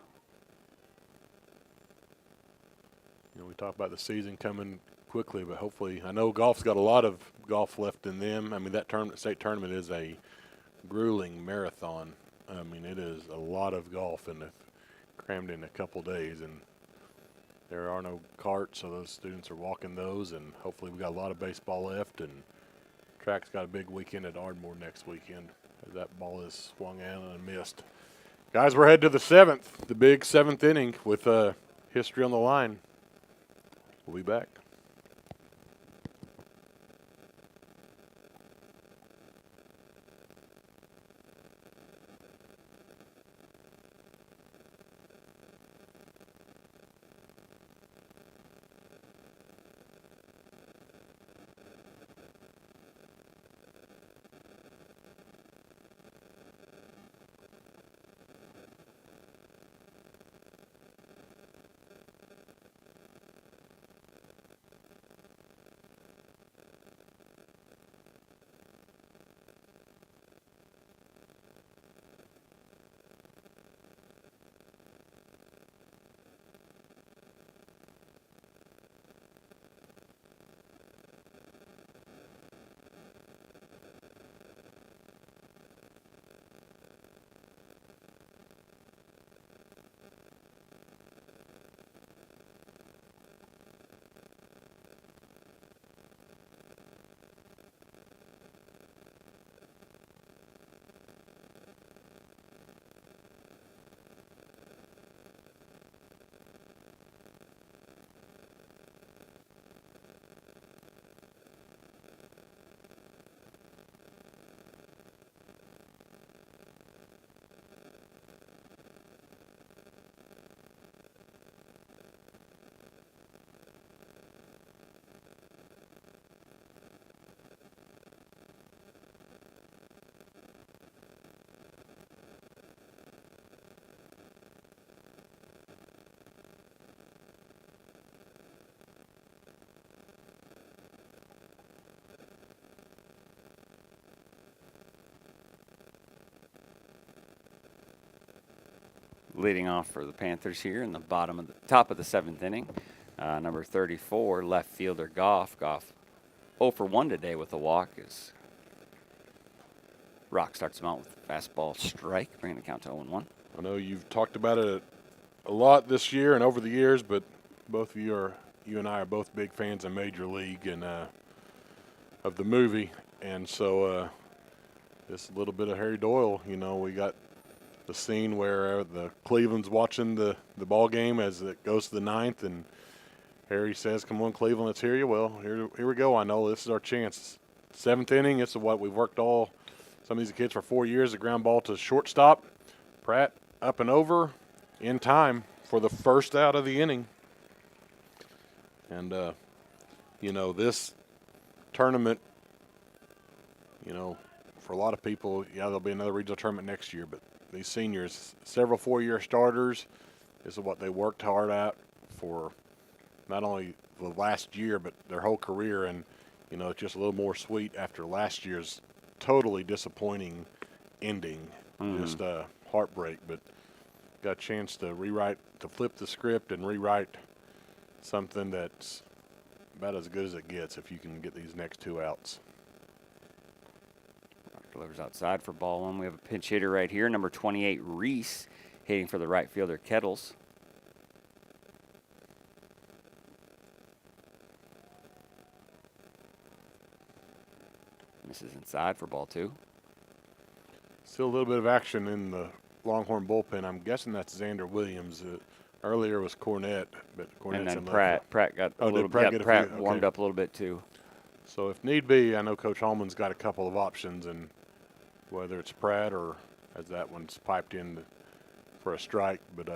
know, we talk about the season coming quickly, but hopefully, I know golf's got a lot of golf left in them. I mean, that state tournament is a grueling marathon. I mean, it is a lot of golf, and crammed in a couple days, and there are no carts, so those students are walking those, and hopefully we got a lot of baseball left, and track's got a big weekend at Ardmore next weekend, as that ball is swung out and missed. Guys, we're headed to the 7th, the big 7th inning with history on the line. We'll be back. Leading off for the Panthers here in the top of the 7th inning, number 34, left fielder Goff. Goff 0 for 1 today with a walk as Rock starts him out with a fastball strike, bringing the count to 0-1. I know you've talked about it a lot this year and over the years, but both of you and I are both big fans of Major League and of the movie, and so just a little bit of Harry Doyle. You know, we got the scene where the Cleveland's watching the ball game as it goes to the 9th, and Harry says, "Come on, Cleveland, let's hear you." Well, here we go. I know this is our chance. 7th inning. It's what we've worked some of these kids for 4 years. A ground ball to shortstop. Pratt up and over in time for the first out of the inning. And you know, this tournament, you know, for a lot of people, yeah, there'll be another regional tournament next year, but these seniors, several 4-year starters, this is what they worked hard at for not only the last year, but their whole career. And, you know, it's just a little more sweet after last year's totally disappointing ending. Just heartbreak, but got a chance to flip the script and rewrite something that's about as good as it gets if you can get these next 2 outs. Delivers outside for ball 1. We have a pinch hitter right here, number 28, Reese, hitting for the right fielder, Kettles. Misses inside for ball 2. Still a little bit of action in the Longhorn bullpen. I'm guessing that's Xander Williams. Earlier was Cornett, but Cornett's and then in Pratt got a little bit. Pratt warmed up a little bit too. So if need be, I know Coach Holman's got a couple of options, and whether it's Pratt or as that one's piped in for a strike, but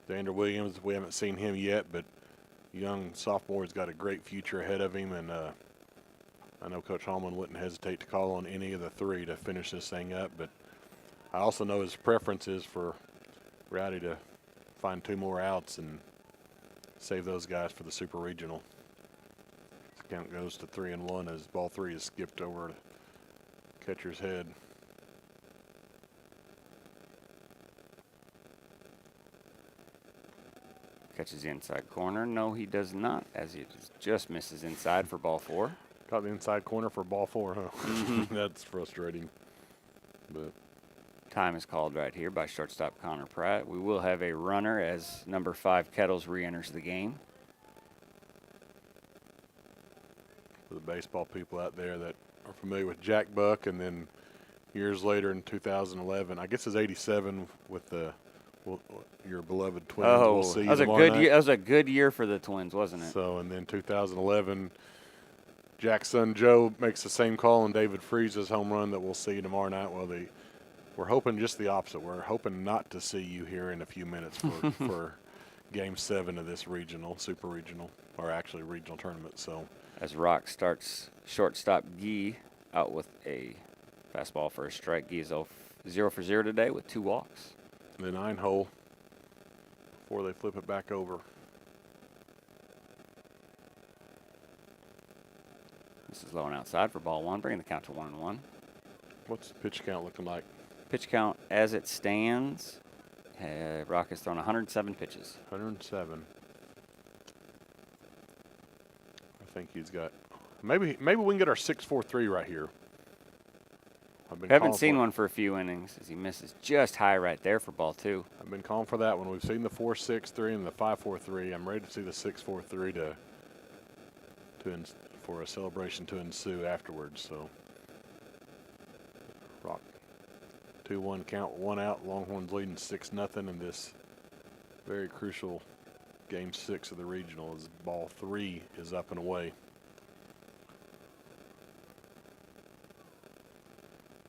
Xander Williams, we haven't seen him yet, but young sophomore's got a great future ahead of him, and I know Coach Holman wouldn't hesitate to call on any of the 3 to finish this thing up, but I also know his preference is for Rowdy to find 2 more outs and save those guys for the Super Regional. The count goes to 3-1 as ball 3 is skipped over the catcher's head. Catches the inside corner. No, he does not, as he just misses inside for ball 4. Caught the inside corner for ball 4, huh? That's frustrating. But time is called right here by shortstop Connor Pratt. We will have a runner as number 5 Kettles re-enters the game. For the baseball people out there that are familiar with Jack Buck, and then years later in 2011, I guess it's 87 with your beloved Twins. Oh, we'll see that was a good year. That was a good year for the Twins, wasn't it? So, and then 2011, Jack's son Joe makes the same call on David Freeze's home run that we'll see tomorrow night. Well, we're hoping just the opposite. We're hoping not to see you here in a few minutes for Game 7 of this Super Regional, or actually regional tournament. So, as Rock starts shortstop Gee out with a fastball for a strike. Gee is 0 for 0 today with 2 walks. The 9-hole before they flip it back over. This is low and outside for ball 1, bringing the count to 1-1. What's the pitch count looking like? Pitch count as it stands, Rock has thrown 107 pitches. 107. I think he's got maybe we can get our 6-4-3 right here. I haven't seen one for a few innings as he misses just high right there for ball 2. I've been calling for that one. We've seen the 4-6-3 and the 5-4-3. I'm ready to see the 6-4-3 for a celebration to ensue afterwards. So, Rock 2-1 count, 1 out. Longhorns leading 6-0 in this very crucial Game 6 of the regional as ball 3 is up and away.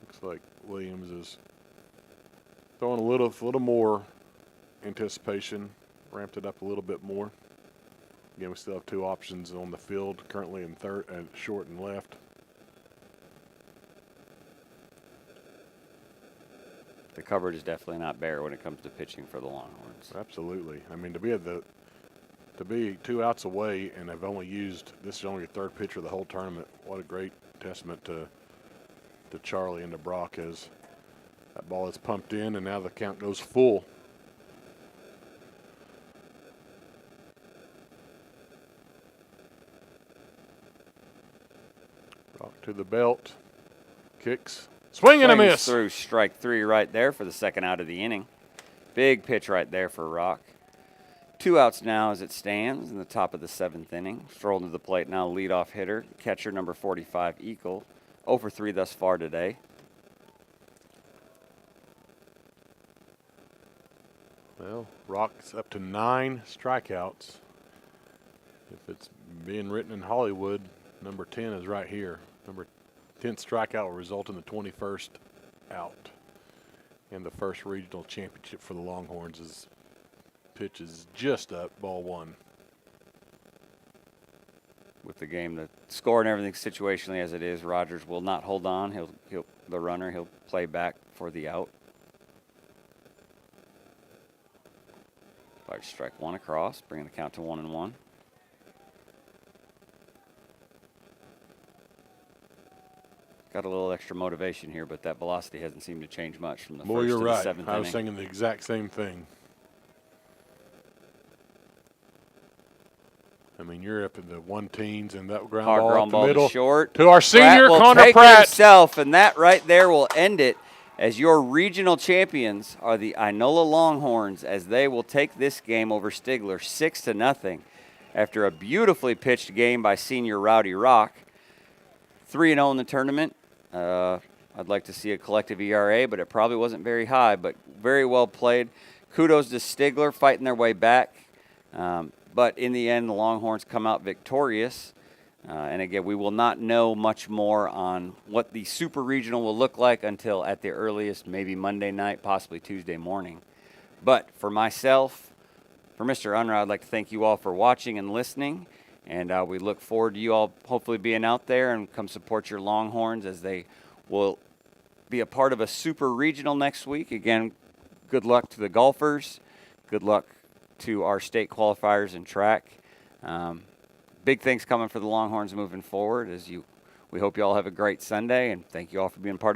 Looks like Williams is throwing a little more anticipation, ramped it up a little bit more. Again, we still have 2 options on the field currently in third and short and left. The cupboard is definitely not bare when it comes to pitching for the Longhorns. Absolutely. I mean, to be 2 outs away and have only used, this is only your 3rd pitcher of the whole tournament. What a great testament to Charlie and to Brock as that ball is pumped in, and now the count goes full. to the belt. Kicks. Swing and a Swings miss. through strike 3 right there for the second out of the inning. Big pitch right there for Rock. 2 outs now as it stands in the top of the 7th inning. Strolling to the plate now, leadoff hitter, catcher number 45, Eagle. 0 for 3 thus far today. Well, Rock's up to 9 strikeouts. If it's being written in Hollywood, number 10 is right here. Number 10th strikeout will result in the 21st out. And the first regional championship for the Longhorns is pitch is just up, ball 1. With the game, the score and everything situationally as it is, Rogers will not hold on. He'll the runner, he'll play back for the out. Strike 1 across, bringing the count to 1-1. Got a little extra motivation here, but that velocity hasn't seemed to change much from the first you're to right. the 7th I was inning. thinking the exact same thing. I mean, you're up in the 1-teens, and that ground Hard ball ground up the ball middle to short. to our senior, Pratt will Connor take it Pratt. himself, and that right there will end it. As your regional champions are the Inola Longhorns, as they will take this game over Stigler 6-0 after a beautifully pitched game by senior Rowdy Rock. 3-0 in the tournament. I'd like to see a collective ERA, but it probably wasn't very high, but very well played. Kudos to Stigler fighting their way back. But in the end, the Longhorns come out victorious. And again, we will not know much more on what the Super Regional will look like until at the earliest, maybe Monday night, possibly Tuesday morning. But for myself, for Mr. Unruh, I'd like to thank you all for watching and listening. And we look forward to you all hopefully being out there and come support your Longhorns as they will be a part of a Super Regional next week. Again, good luck to the golfers. Good luck to our state qualifiers in track. Big things coming for the Longhorns moving forward. We hope you all have a great Sunday, and thank you all for being part of